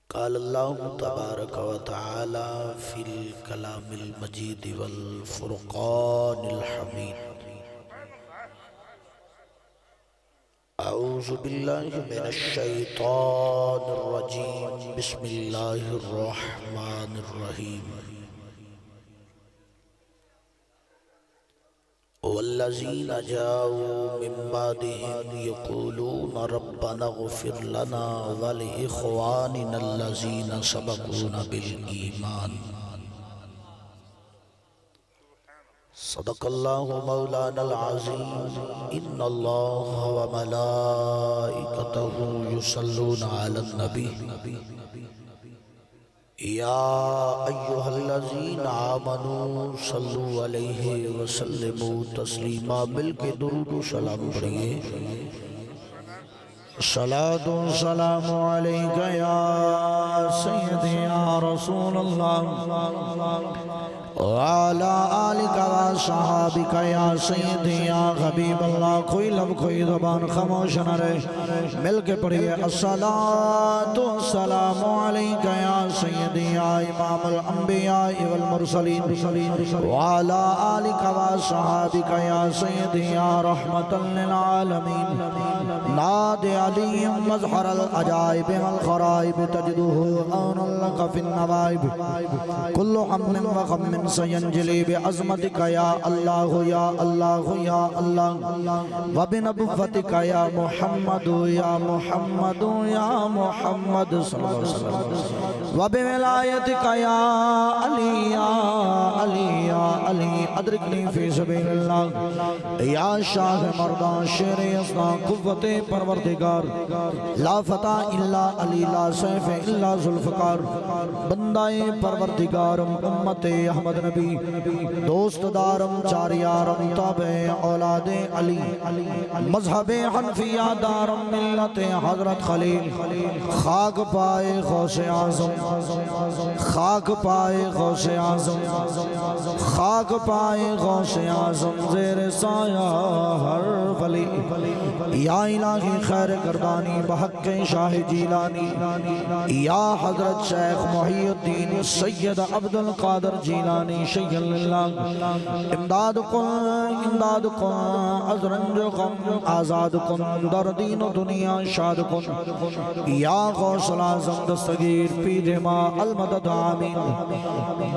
قال اللہ تبارک و تعالی فی الکلام المجید والفرقان الحمید اعوذ باللہ من الشیطان الرجیم بسم اللہ الرحمن الرحیم والذین جاؤوا من بعدهم یقولون ربنا اغفر لنا ولإخواننا الذین سبقونا بالایمان صدق اللہ مولانا العظیم ان اللہ وملائکتہ یصلون علی النبی یا ایہا الذین آمنوا صلوا علیہ وسلموا تسلیما مل کے درود و سلام پڑھئے صلاة و سلام علیکہ یا سیدی یا رسول اللہ وعلى آلك وصحابك يا سيدي يا حبيب الله کوئی لب کوئی زبان خاموش نہ رہے مل کے پڑھئے الصلاة والسلام عليك يا سيدي يا امام الانبیاء والمرسلین وعلى آلك وصحابك يا سيدي يا رحمة للعالمين ناد علی مظہر العجائب والخرائب تجدہ اون لك في النوائب كل حمل وخم سینجلی بعظمتک یا اللہ یا اللہ یا اللہ وبنبوتک یا محمد یا محمد یا محمد صلی اللہ علیہ وسلم وبولایتک یا علی یا علی یا علی ادرکنی فی سبیل اللہ یا شاہ مردان شیر اسنا قوت پروردگار لا فتح الا علی لا سیف الا ذوالفقار بندہ پروردگارم امت احمد نبی دوست دارم چاریارم تابع اولاد علی مذہب حنفیہ دارم ملت حضرت خلیل خاک پائے غوث اعظم خاک پائے غوث اعظم خاک پائے غوث اعظم زیر سایہ ہر ولی یا الہی خیر گردانی بحق شاہ جیلانی یا حضرت شیخ محی الدین سید عبدالقادر جیلانی شیخ اللہ امداد کن ازرنج کن آزاد کن در دین و دنیا شاد کن یا غوث العظم دستگیر پیر ما المدد آمین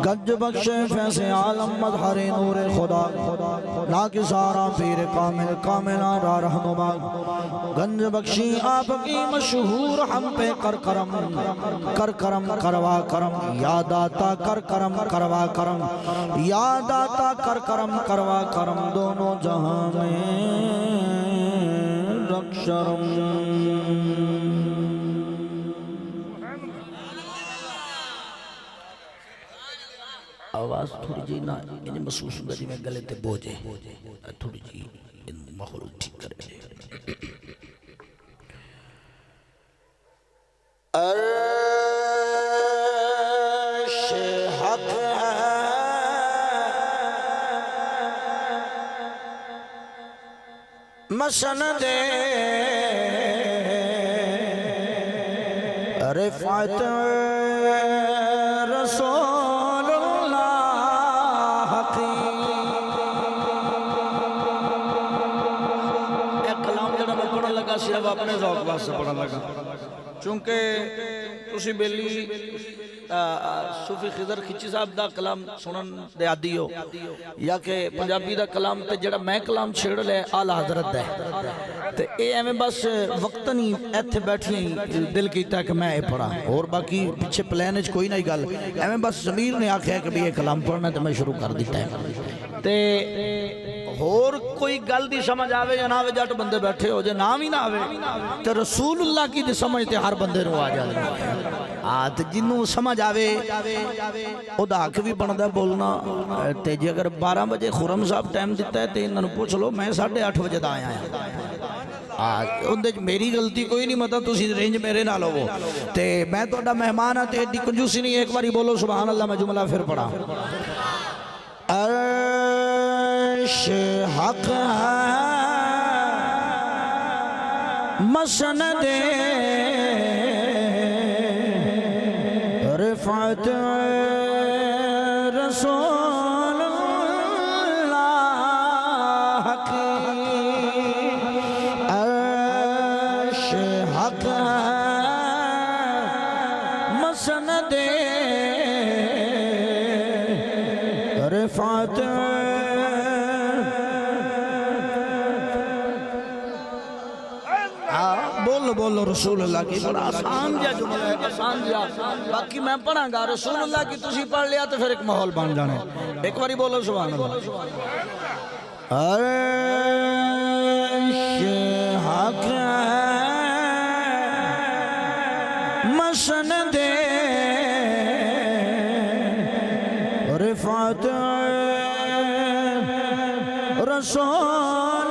گنج بخش فیض عالم مظہر نور خدا ناکسارا پیر کامل کاملہ را رہنما گنج بخشی آپ کی مشہور ہم پہ کر کرم کروا کرم یا داتا کر کرم کروا کرم یا داتا کر کرم کروا کرم دونوں جہاں میں رکھ شرم آواز تھوڑی جی نہ یعنی محسوس ہوگا جی میں گلے تے بوجھے تھوڑی جی ماحول ٹھیک کرے عرش حق ہے مسند رفعت رسول اللہ کی ایک کلام جڑا میں پڑھنے لگا صرف اپنے ذوق واسطے پڑھنے لگا چونکہ تسی بیلی صوفی خضر خچی صاحب دا کلام سنن دے عادی ہو یا کہ پنجابی دا کلام تے جڑا میں کلام چھڑ لے آلہ حضرت دے تے اے ہمیں بس وقت نہیں ایتھے بیٹھی دل کیتا ہے کہ میں اے پڑھا اور باقی پیچھے پلینج کوئی نہیں گل ہمیں بس ضمیر نے آکھا ہے کہ بھی یہ کلام پڑھنا ہے تو میں شروع کر دیتا ہے تے اور کوئی گل دی سمجھ آوے یا نہ آوے جاٹ بندے بیٹھے ہو جائے نام ہی نہ آوے تے رسول اللہ کی دی سمجھتے ہر بندے رو آ جائے جنہوں سمجھ آوے او دا حق بھی بندہ بولنا تے جی اگر 12 بجے خورم صاحب ٹائم دیتا ہے تے انہوں پوچھ لو میں 8:30 بجے دا آیا ہے میری غلطی کوئی نہیں مطلب تسی رینج میرے نہ لو تے میں تو اڈا مہمان ہے تے ایڈی کنجوسی نہیں ایک باری بولو سبحان اللہ میں جملہ پھر پڑھا عرش حق ہے مسند رفعت رسول اللہ کی عرش حق مسند رفعت بولو رسول اللہ کی بڑا آسان جا جملہ ہے آسان جا باقی میں پڑھاں گا رسول اللہ کی تسی پڑھ لیا تو پھر ایک ماحول بن جانے ایک باری بولو سبحان اللہ عرش حق مسند رفعت رسول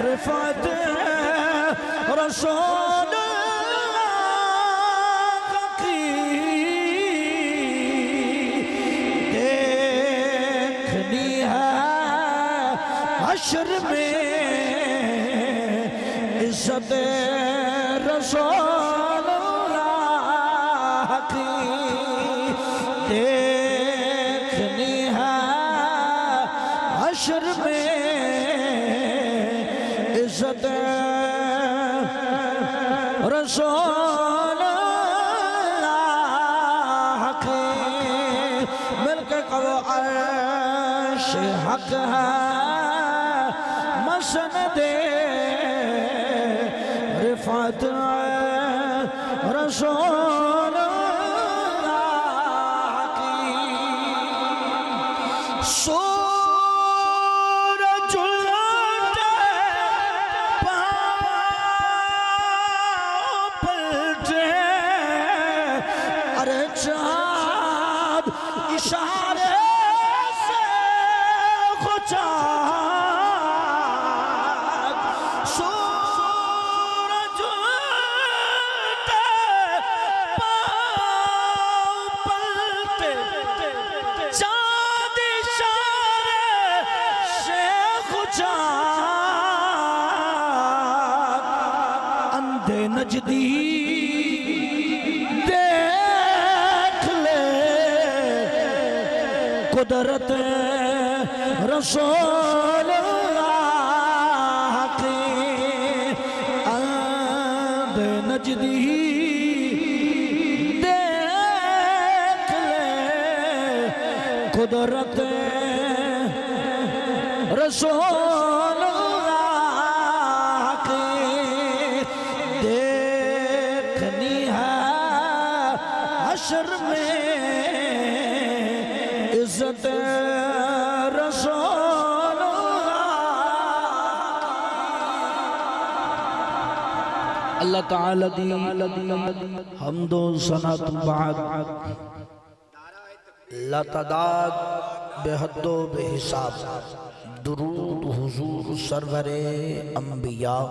رفعت رسول اللہ کی دیکھنی ہے حشر میں عزت رسول اللہ کی دیکھنی ہے حشر میں عزت رسول اللہ کی مل کے کہو عرش حق ہے مسند رفعت رسول اللہ کی چاند اشارے سے چاند سورج پاؤں پلٹے چاند اشارے سے چاند اندھے نجدی قدرت رسول اللہ کی اندھے نجدی دیکھ لے قدرت رسول اللہ کی دیکھنی ہے حشر میں عزت رسول اللہ تعالی دی حمد و ثنا بعد لا تعداد بے حد و بے حساب درود حضور سرور انبیاء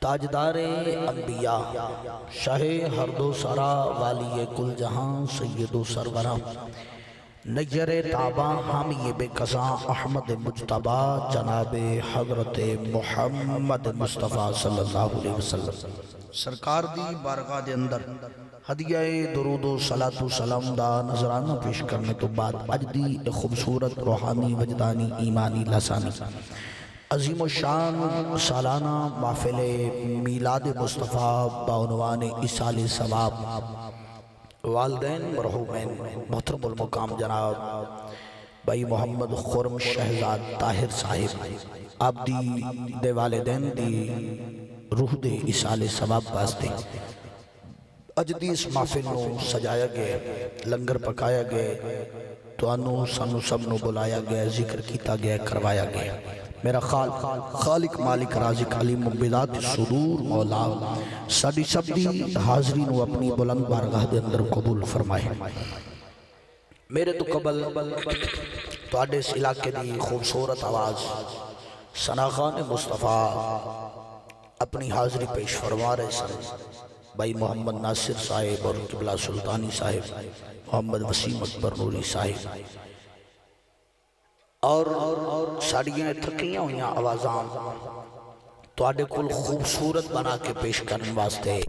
تاجدار انبیاء شاہ ہرد و سرا والی کل جہاں سید و سرورہ نیر تابہ حامی بے قضاں احمد مجتبہ جناب حضرت محمد مصطفیٰ صلی اللہ علیہ وسلم سرکار دی بارگاہ دے اندر ہدیہ درود و صلاۃ و سلام دا نظرانہ پیش کرنے تو بعد اج دی خوبصورت روحانی وجدانی ایمانی لسانی عظیم الشان سالانہ محفل میلاد مصطفیٰ بعنوان ایصال ثواب والدین مرحومین محترم المقام جناب بھائی محمد خرم شہزاد طاہر صاحب آپ دی دے والدین دی روح دے ایصال ثواب واسطے اج دی اس محفل نو سجایا گئے لنگر پکایا گئے تو انو سانو سب نو بلایا گیا ذکر کیتا گیا کروایا گیا میرا خالق مالک رازق علیم بذات الصدور مولا ساڈی سب دی حاضری نو اپنی بلند بارگاہ دے اندر قبول فرمائے میرے تو قبل تو آڈے اس علاقے دی خوبصورت آواز ثنا خان مصطفیٰ اپنی حاضری پیش فرما رہے سن بھائی محمد ناصر صاحب اور قبلہ سلطانی صاحب، محمد وسیم اکبر نوری صاحب، اور ساڑیاں تھکیاں ہویاں آوازاں تو آڈے کل خوبصورت بنا کے پیش کرنے واسطے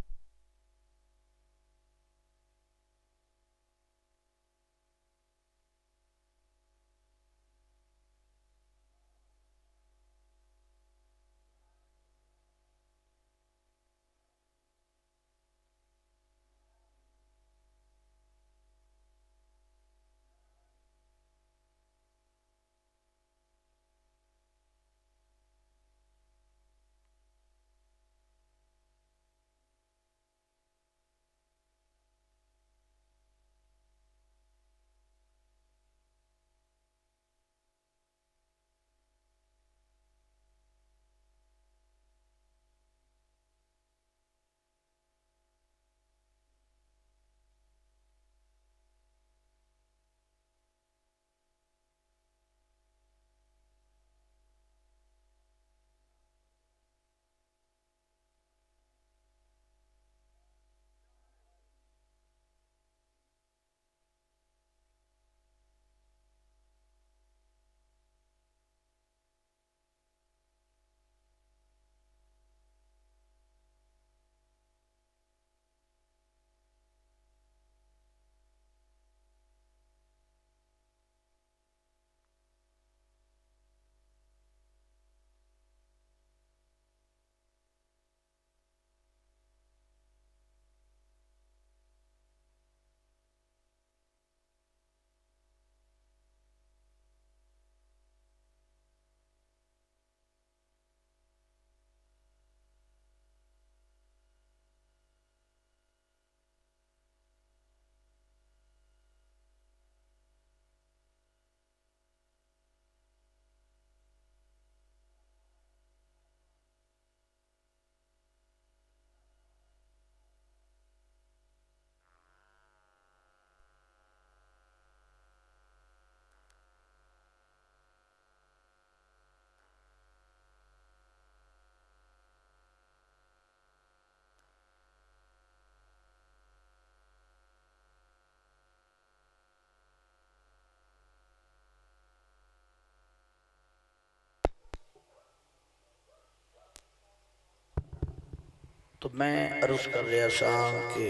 تو میں عرض کر رہا سا کہ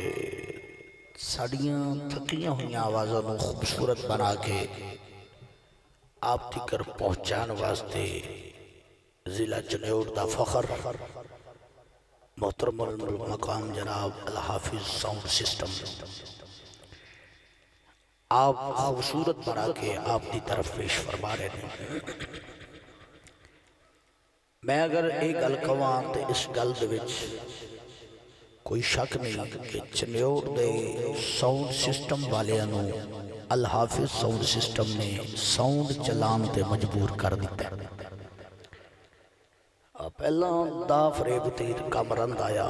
ساڑیاں تھکیاں ہویاں آوازوں کو خوبصورت بنا کے آپ تکر پہنچان واسطے ضلع چنیوڑ دا فخر محترم المقام جناب الحافظ ساؤنڈ سسٹم آپ خوبصورت بنا کے آپ دی طرف پیش فرما رہے ہیں۔ میں اگر ایک الکوان تے اس گل دے وچ کوئی شک نہیں کہ چنیوڑ دے ساؤنڈ سسٹم والے انہوں الحافظ ساؤنڈ سسٹم نے ساؤنڈ چلان تے مجبور کر دیتا ہے۔ پہلا دا فریب تیر کامرند آیا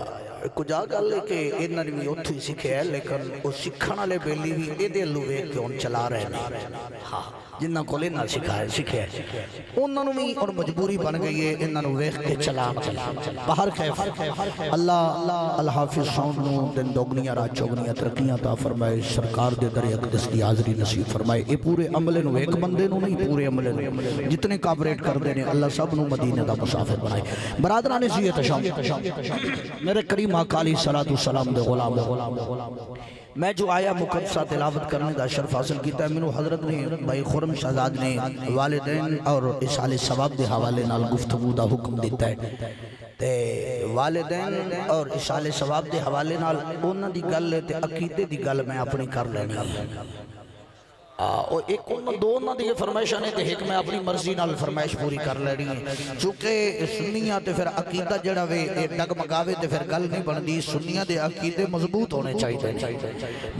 کجا گل ہے کہ انہوں نے بھی اتھو ہی سکھے ہے لیکن وہ سکھانا لے بیلی بھی ایدے لوے کہ ان چلا رہے ہیں ہاں جنہاں کو لینا سکھے ہے انہوں نے بھی اور مجبوری بن گئی ہے انہوں نے ویخ کے چلا باہر خیف اللہ الحافظ ساؤنڈ نو دن دوگنیاں رات چوگنیاں ترقیاں تا فرمائے سرکار دے در اقدس دی حاضری نصیب فرمائے اے پورے عملے نو ایک بندے نو نہیں پورے عملے نو جتنے کابریٹ کر دینے اللہ سب نو مدینہ دا مسافر بنائے برادران عزیت شام میرے کریم آقا علیہ السلام دے غلام میں جو آیا مقدسہ تلاوت کرنے دا شرف حاصل کیتا ہے منو حضرت نے بھائی خرم شہزاد نے والدین اور اشال ثواب دے حوالے نال گفتگو دا حکم دیتا ہے تے والدین اور اشال ثواب دے حوالے نال انہاں دی گل تے عقیدے دی گل میں اپنی کر لینی ہے اور ایک دو انہاں دی فرمائشہ نے تے ایک میں اپنی مرضی نال فرمائش پوری کر لینی ہے چونکہ سنیاں تے پھر عقیدہ جڑا وے ڈگ مگاوے تے پھر گل نہیں بندی سنیاں دے عقیدے مضبوط ہونے چاہیے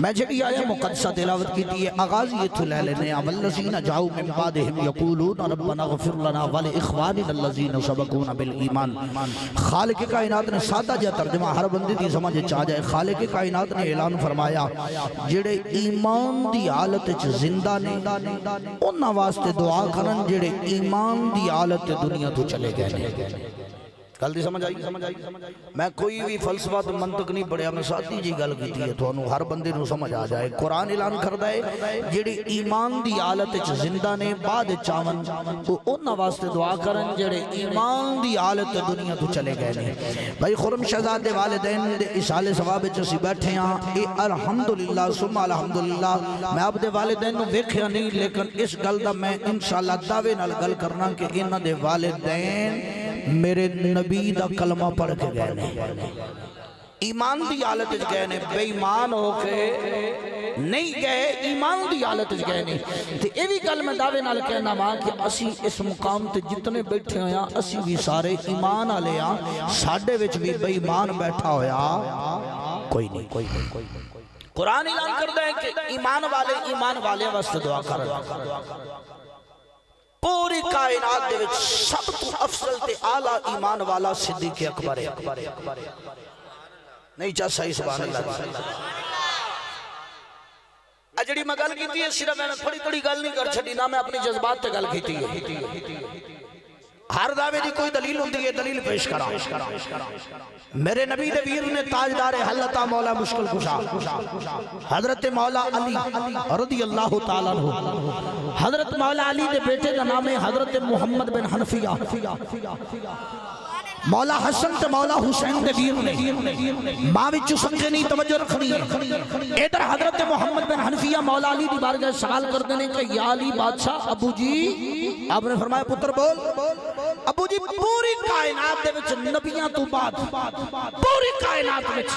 میں جڑی آیا مقدسہ تلاوت کی تھی آغاز یہ تو لے لینے والذین جاؤ من بعدہم یقولون ربنا غفر لنا ولاخواننا الذین سبقونا بالایمان خالق کائنات نے سادہ جا ترجمہ ہر بندی دی سمجھ چاہ جائے خالق کائنات نے اعلان فرمایا جڑے ایمان دی حالت زندہ نے انہاں واسطے دعا کرن جڑے ایمان دی حالت دنیا تو چلے گئے گل دی سمجھ آئی؟ میں کوئی بھی فلسفہ تو منطق نہیں پڑھیا، میں ساتھی جی گل کیتی ہے تو ہر بندے نو سمجھ آ جائے۔ قرآن اعلان کردا ہے جڑے ایمان دی حالت وچ زندہ نے بعد چاون تو انہاں واسطے دعا کرن جڑے ایمان دی حالت دنیا تو چلے گئے نے۔ بھائی خرم شہزاد دے والدین دے اصال ثواب وچ اسی بیٹھے ہاں، اے الحمدللہ ثم الحمدللہ۔ میں اپ دے والدین نو ویکھیا نہیں لیکن اس گل دا میں انشاءاللہ دعوے نال گل کرنا کہ انہاں دے والدین میرے نبی دا کلمہ پڑھ کے گئے نے، ایمان دی حالت گئے نے، بے ایمان ہو کے نہیں گئے، ایمان دی حالت گئے نے۔ تے اے بھی گل میں دعوے نال کہنا ماں کہ اسی اس مقام تے جتنے بیٹھے ہویا اسی بھی سارے ایمان والے ہاں، ساڈے وچ بھی بے ایمان بیٹھا ہویا کوئی نہیں۔ قرآن اعلان کردا ہے کہ ایمان والے واسطے دعا کرن۔ پوری کائنات دے وچ سب تو افضل تے اعلیٰ ایمان والا صدیق اکبر ہے۔ نہیں چاہ صحیح سبحان اللہ۔ اجڑی میں گل کیتی ہے صرف میں تھوڑی تھوڑی گل نہیں کر چھڈی، نہ میں اپنی جذبات تے گل کیتی ہے۔ ہر دعوے دی کوئی دلیل ہوندی ہے، دلیل پیش کرا۔ میرے نبی دے ویر نے تاجدار حلتا مولا مشکل کشا حضرت مولا علی رضی اللہ تعالیٰ عنہ، حضرت مولا علی دے بیٹے کا نام ہے حضرت محمد بن حنفیہ، مولا حسن تے مولا حسین دے ویر نے ماں وچ سمجھے نہیں توجہ رکھنی ہے۔ ادھر حضرت محمد بن حنفیہ مولا علی دی بارگاہ سوال کرتے ہیں کہ یا علی بادشاہ، ابو جی آپ نے فرمایا پتر بول، ابو جی پوری کائنات دے وچ نبیاں تو بعد پوری کائنات وچ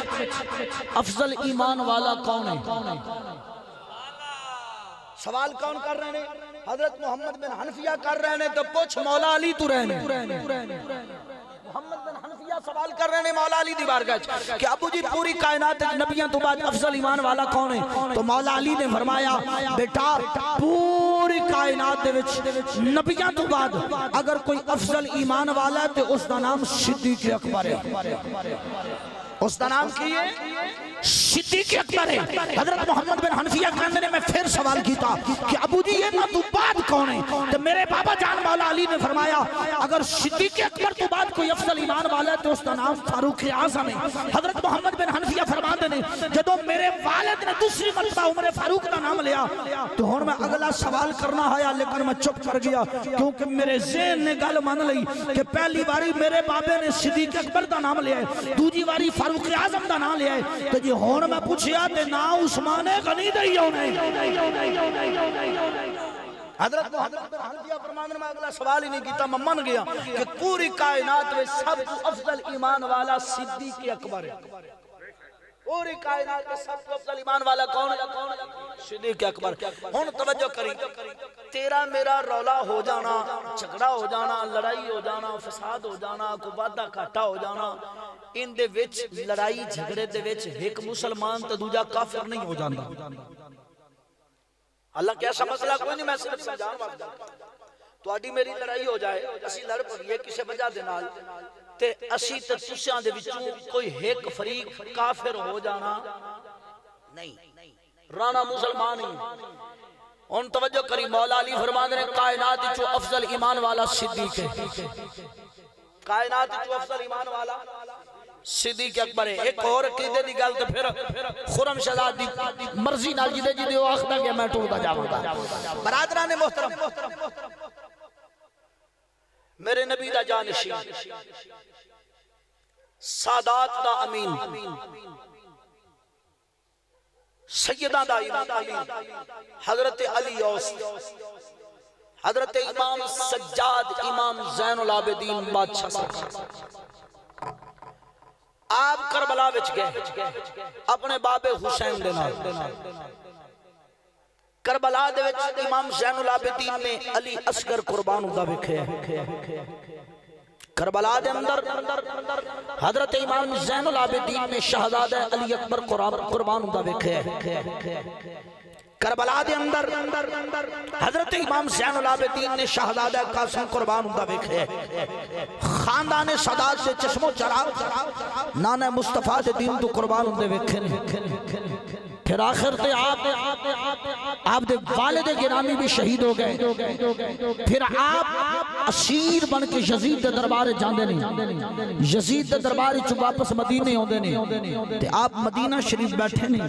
افضل ایمان والا کون ہے؟ سوال کون کر رہے ہیں؟ حضرت محمد بن حنفیہ کر رہے ہیں، تو پوچھ مولا علی تو رہنے۔ محمد بن حنفیہ سوال کر رہے ہیں مولا علی دی بارگاہ کہ ابو جی پوری کائنات نبیوں تو بعد افضل ایمان والا کون ہے؟ تو مولا علی نے فرمایا بیٹا پوری کائنات دے وچ نبیوں تو بعد اگر کوئی افضل ایمان والا ہے تو اس دا نام صدیق اکبر ہے۔ اس دا نام کی ہے صدیق اکبر ہے۔ حضرت محمد بن حنفیہ کہنے نے میں پھر سوال کیتا کہ ابو جی یہ نہ تو بعد کون ہے؟ تو میرے بابا جان مولا علی نے فرمایا اگر صدیق اکبر تو بعد کوئی افضل ایمان والا ہے تو اس دا نام فاروق اعظم ہے۔ حضرت محمد بن حنفیہ فرماتے نے جدو میرے والد نے دوسری مرتبہ عمر فاروق دا نام لیا تو ہن میں اگلا سوال کرنا آیا لیکن میں چپ کر گیا کیونکہ میرے ذہن نے گل مان لئی کہ پہلی باری میرے بابے نے صدیق اکبر دا نام لیا ہے، دوسری باری فاروق اعظم دا نام لیا ہے، تو جی ہون میں پوچھیا تے نا عثمان غنی دئی ہونے۔ حضرت محمد بن حنفیہ فرمانے میں اگلا سوال ہی نہیں کیتا، میں من گیا کہ پوری کائنات میں سب تو افضل ایمان والا صدیق اکبر ہے۔ پوری کائنات میں سب تو افضل ایمان والا کون ہے؟ صدیق اکبر۔ ہن توجہ کری، تیرا میرا رولا ہو جانا، جھگڑا ہو جانا، لڑائی ہو جانا، فساد ہو جانا، کوئی وعدہ گھاٹا ہو جانا، ان دے وچ لڑائی جھگڑے دے وچ ایک مسلمان تے دوجا کافر نہیں ہو جاندا۔ اللہ کیا مسئلہ کوئی نہیں، میں صرف سمجھان واسطے تو آڈی میری لڑائی ہو جائے، اسی لڑ پڑیے کسی وجہ دے نال تے اسی تے تسیاں دے وچوں کوئی ایک فریق کافر ہو جانا نہیں، رانا مسلمان ہی۔ ان توجہ کری، مولا علی فرمانے نے کائنات جو افضل ایمان والا صدیق ہے، کائنات جو افضل ایمان والا صدیق اکبر ہے۔ ایک اور عقیدے دی گل تے پھر خرم شہزاد دی مرضی نال جدے جدے وہ آخدا کہ میں ٹوڑدا جاواں گا۔ برادران محترم، میرے نبی دا جانشین، سادات دا امین، سیدہ دا امام حضرت علی اوس، حضرت امام سجاد امام زین العابدین بادشاہ صاحب، آپ کربلا وچ گئے اپنے باب حسین دے نال۔ کربلا دے وچ امام زین العابدین نے علی اصغر قربان ہوندا ویکھیا۔ کربلا دے اندر حضرت امام زین العابدین نے شہزادہ علی اکبر قربان ہوندا ویکھیا۔ کربلا دے اندر حضرت امام زین العابدین نے شہزادہ قاسم قربان ہوندا ویکھیا۔ خاندان سادات سے چشم و چراغ نانا مصطفیٰ دے دین تو قربان ہوندے ویکھے۔ پھر آخر تے آپ دے والد گرامی بھی شہید ہو گئے. پھر آپ اسیر بن کے یزید دے دربار جاندے نہیں. یزید دے دربار چ واپس مدینے آندے نہیں تے آپ مدینہ شریف بیٹھے نہیں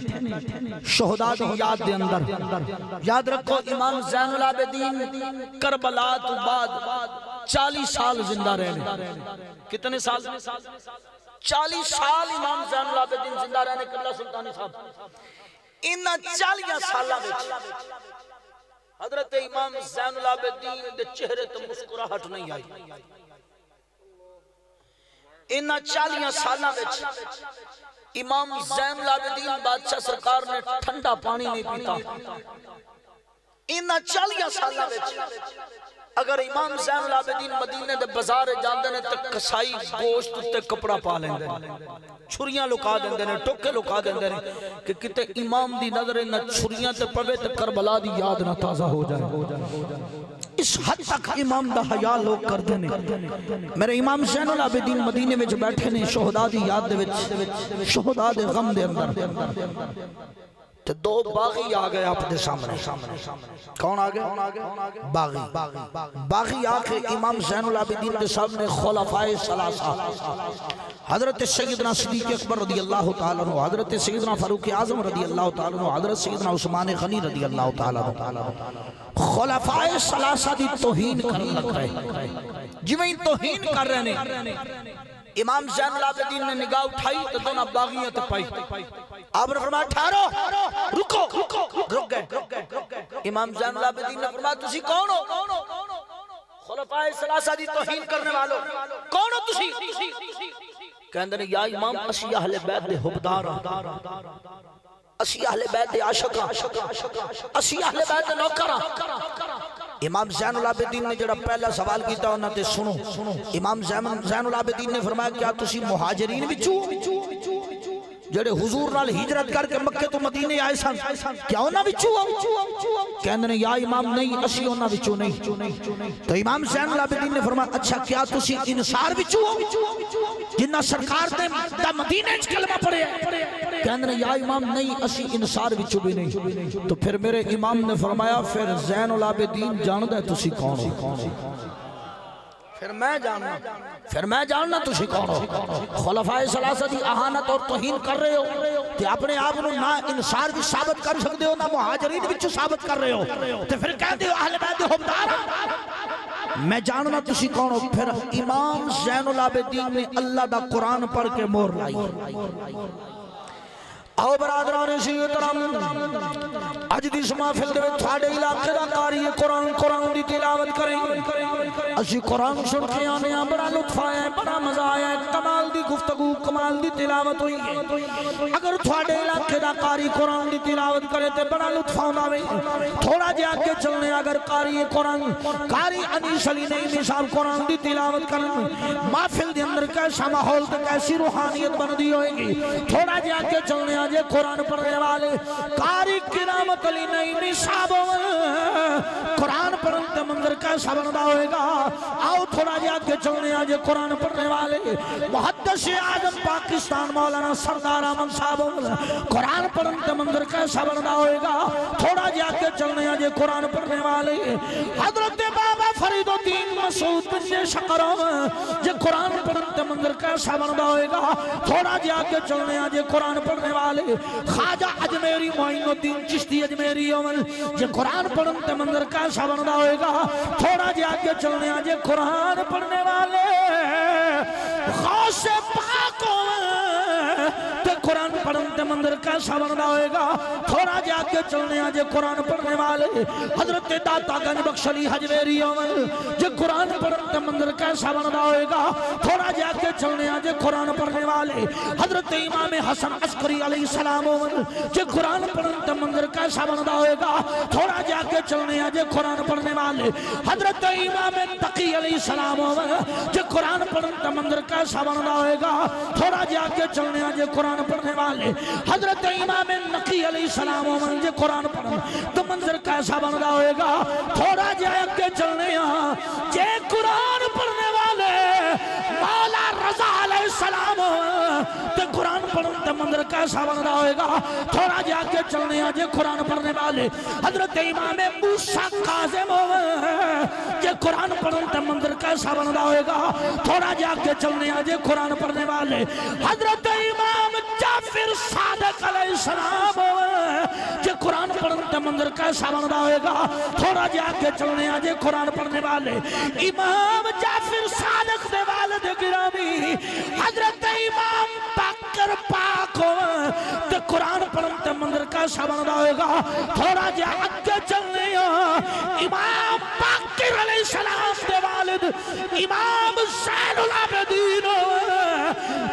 شہداء دی یاد دے اندر. یاد رکھو امام زین العابدین کربلا تو بعد 40 سال زندہ رہنے. کتنے سال؟ 40 سال امام زین العابدین زندہ رہنے. قبلہ سلطانی صاحب ان 40 سالہ وچ حضرت امام زین العابدین دے چہرے تے مسکراہٹ نہیں آئی. ان 40 سالہ وچ امام زین العابدین بادشاہ سرکار نے ٹھنڈا پانی نہیں پیتا. ان 40 سالہ وچ اگر امام زین العابدین مدینے دے بازار جاندے نے تے کسائی گوشت تے کپڑا پا لیندے نے, چھریاں لکا دیندے نے, ٹوکے لکا دیندے نے کہ کتے امام دی نظر نہ چھریاں تے پوے تے کربلا دی یاد نہ تازہ ہو جائے. اس حد تک امام دا حیا لوگ کردے نے. میرے امام زین العابدین مدینے وچ بیٹھے نے شہداء دی یاد دے وچ, شہداء دے غم دے اندر. تو دو باغی آگئے آپ دے سامنے. کون آگئے؟ باغی. باغی آگئے امام زین العابدین دے سامنے خلفائے ثلاثہ حضرت سیدنا صدیق اکبر رضی اللہ تعالیٰ عنہ, حضرت سیدنا فاروق اعظم رضی اللہ تعالیٰ عنہ, حضرت سیدنا عثمان غنی رضی اللہ تعالیٰ عنہ. خلفائے ثلاثہ دی توہین کرنے لگ رہے. جویں توہین کر رہے ہیں امام زین العابدین نے نگاہ اٹھائی تو دونوں باغیاں تے پائی. آپ نے فرمایا ٹھہرو, رکو. رک گئے. امام زین العابدین نے فرمایا تسی کون ہو؟ خلفائے ثلاثہ دی توہین کرنے والو کون ہو تسی؟ کہندے نے یا امام اسی اہل بیت دے حبدار ہاں, اسی اہل بیت دے عاشق ہاں, اسی اہل بیت دے نوکر ہاں. امام زین العابدین نے جڑا پہلا سوال کیتا انہاں تے سنو. امام زین العابدین نے فرمایا کیا تسی مہاجرین وچوں جڑے حضور نال ہجرت کر کے مکے تو مدینے آئے سن, کیا انہاں وچوں ہو؟ کہندے نے یا امام نہیں اسی انہاں وچوں نہیں. تو امام زین العابدین نے فرمایا اچھا کیا تسی انصار وچوں ہو جنہ سرکار نے مدینے وچ کلمہ پڑھیا؟ کہندے نے یا امام نہیں اسی انصار وچوں بھی نہیں. تو پھر میرے امام نے فرمایا پھر زین العابدین جاندا ہے تسی کون ہو؟ پھر میں جاننا تسی کون ہو. خلفائے ثلاثہ دی اہانت اور توہین کر رہے ہو کہ اپنے آپ نو نہ انصار بھی ثابت کر سکتے ہو نہ مہاجرین بھی ثابت کر رہے ہو, تو پھر کہتے ہو اہل بیت حبدار. میں جاننا تسی کون ہو. پھر امام زین العابدین نے اللہ دا قرآن پڑھ کے مہر لائی. آؤ برادران محترم, اج دی محفل دے وچ تھوڑے علاقے دا قاری قرآن دی تلاوت کریں. اسی قرآن سن کے آنے ہیں, بڑا لطف آیا ہے, بڑا مزہ آیا ہے, کمال دی گفتگو کمال دی تلاوت ہوئی ہے. اگر تھوڑے علاقے دا قاری قرآن دی تلاوت کرے تے بڑا لطف آنا ہے. تھوڑا جا کے چلنے اگر قاری قرآن قاری انیس علی نعیمی صاحب قرآن دی تلاوت کریں, محفل دے اندر کیسا ماحول تے کیسی روحانیت بندی ہوئے گی. تھوڑا جا کے چلنے آجے قرآن پڑھنے والے قاری کرامت علی نعیمی صاحب قرآن پڑھنے منظر کیسا بندہ ہوئے گا. آؤ تھوڑا جا کے چلنے آجے قرآن پڑھنے والے محدث اعظم پاکستان مولانا سردار احمد صاحب قرآن پڑھنے منظر کیسا بندہ ہوئے گا. تھوڑا جا کے چلنے آجے قرآن پڑھنے والے حضرت بابا فرید الدین مسعود بن شکرم جے قرآن پڑھنے منظر کیسا بندہ ہوئے گا. تھوڑا جا کے چلنے آجے قرآن پڑھنے والے خواجہ اجمیری معین الدین چشتی اجمیری جے قرآن پڑھنے منظر کیسا بندہ ہوئے گا. تھوڑا جا کے چلنے آجے قرآن پڑھنے والے غوث پاک تے قرآن پڑھنے منظر کیسا بندہ ہوئے گا. تھوڑا جا کے چلنے آجے قرآن پڑھنے والے حضرت داتا گنج بخش علی حجویری جے قرآن پڑھنے منظر کیسا بندہ ہوئے گا. تھوڑا جا کے چلنے آجے قرآن پڑھنے والے حضرت امام حسن عسکری علیہ السلام جے قرآن پڑھنے منظر کیسا بندہ ہوئے گا. تھوڑا جا کے چلنے آجے قرآن پڑھنے والے حضرت امام تقی علیہ السلام جے قرآن پڑھنے منظر کیسا بندہ ہوئے گا. تھوڑا جا کے چلنے آجے قرآن پڑھنے والے حضرت امام نقی علیہ السلام جے قرآن پڑھنے تو منظر کیسا بندہ ہوئے گا. تھوڑا جا کے چلنے آجے قرآن پڑھنے والے مولا رضا علیہ السلام تے قرآن پڑھن تے منظر کیسا بندا ہوئے گا تھوڑا جا کے چلنے آجے قرآن پڑھنے والے حضرت امام موسیٰ کاظم جے قرآن پڑھن تے منظر کیسا بندا ہوئے گا تھوڑا جا کے چلنے آجے قرآن پڑھنے والے حضرت امام جعفر صادق علیہ السلام جے قرآن پڑھن تے منظر کیسا بندا ہوئے گا تھوڑا جا کے چلنے آجے قرآن پڑھنے والے امام جعفر صادق دے والد گرامی حضرت امام باقر پاک تے قرآن پڑھن تے منظر کیسا بندا ہوئے گا تھوڑا جا کے چلنے امام باقر علیہ السلام دے والد امام زین العابدین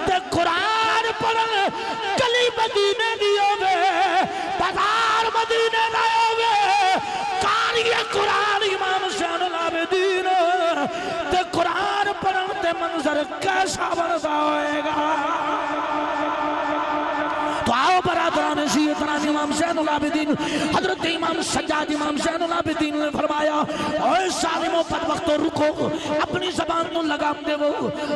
تے قرآن پڑھن گلی مدینے دیو گے بازار مدینے دیو گے قاری قرآن امام زین العابدین تے قرآن پڑھن تے منظر کیسا بندا ہوئے گا تو آؤ برادران شیعتنا امام زین العابدین حضرت امام سجاد امام زین العابدین نے فرمایا اوہ ظالموں بدبختوں رکو اپنی زبان نو لگام دے وہ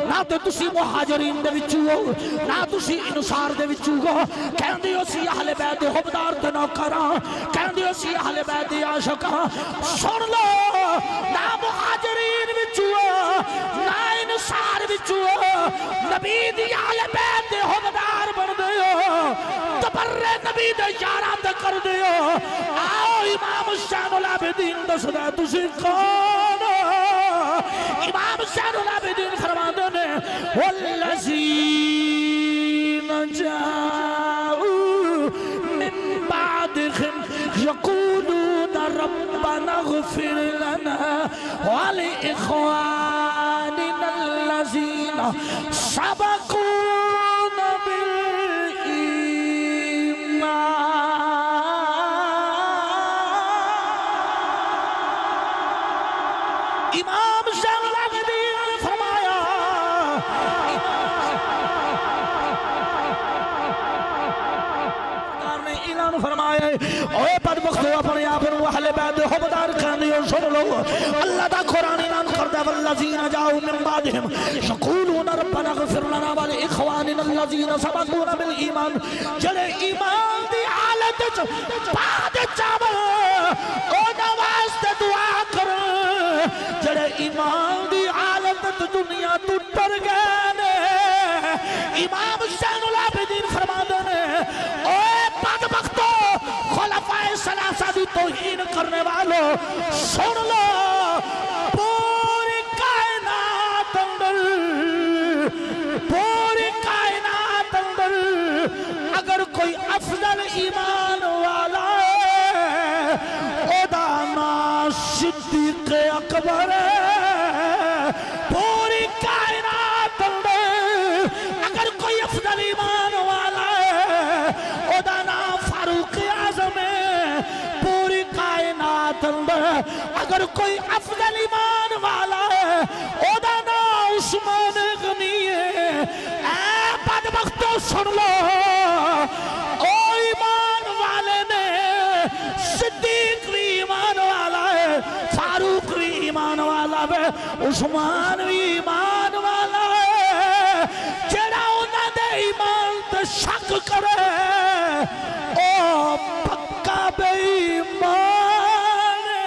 نہ تے تسی مہاجرین دے وچوں ہو نہ تسی انصار دے وچوں ہو کہندے ہو سی اہل بیت حبدار تے نوکراں کہندے ہو سی اہل بیت عاشقاں سن لو نہ مہاجرین وچوں ہو نہ انصار وچوں ہو نبی دی اہل بیت حبدار بن دے ہو تبرے نبی دے یاراں تے کر دیو آؤ امام زین العابدین دس دے تسی کون امام زین العابدین فرماندے نے والذین جاؤوا من بعدہم یقولون ربنا اغفر لنا ولإخواننا الذین سبقونا امام زین العابدین نے فرمایا نے اعلان فرمایا اوے بدبختو اپنے آپ کو اہل بیت حبدار کہندے ہو سن لو اللہ دا قرآن اعلان کردا والذین جاؤوا من بعدہم یقولون ربنا اغفر لنا ولاخواننا الذین سبقونا بالایمان جڑے ایمان دی حالت وچ بعد چاول او نواز تے دعا کر جڑے ایمان دی حالت دنیا تو ٹر گئے نے امام زین العابدین فرماندے نے اے بدبختو خلفائے ثلاثہ دی توہین کرنے والوں سن لو پوری کائنات اندر اگر کوئی افضل ایمان والا ہے او دا نام صدیق اکبر ہے پوری کائنات اندر اگر کوئی افضل ایمان والا ہے او دا نام فاروق اعظم ہے پوری کائنات اندر اگر کوئی افضل ایمان والا ہے او دا نام عثمان غنی ہے اے بدبختو سن لو او ایمان والے نے صدیق بھی ایمان والا ہے فاروق بھی ایمان والا ہے عثمان بھی ایمان والا ہے جڑا انہاں دے ایمان تے شک کرے او پکا بے ایمان ہے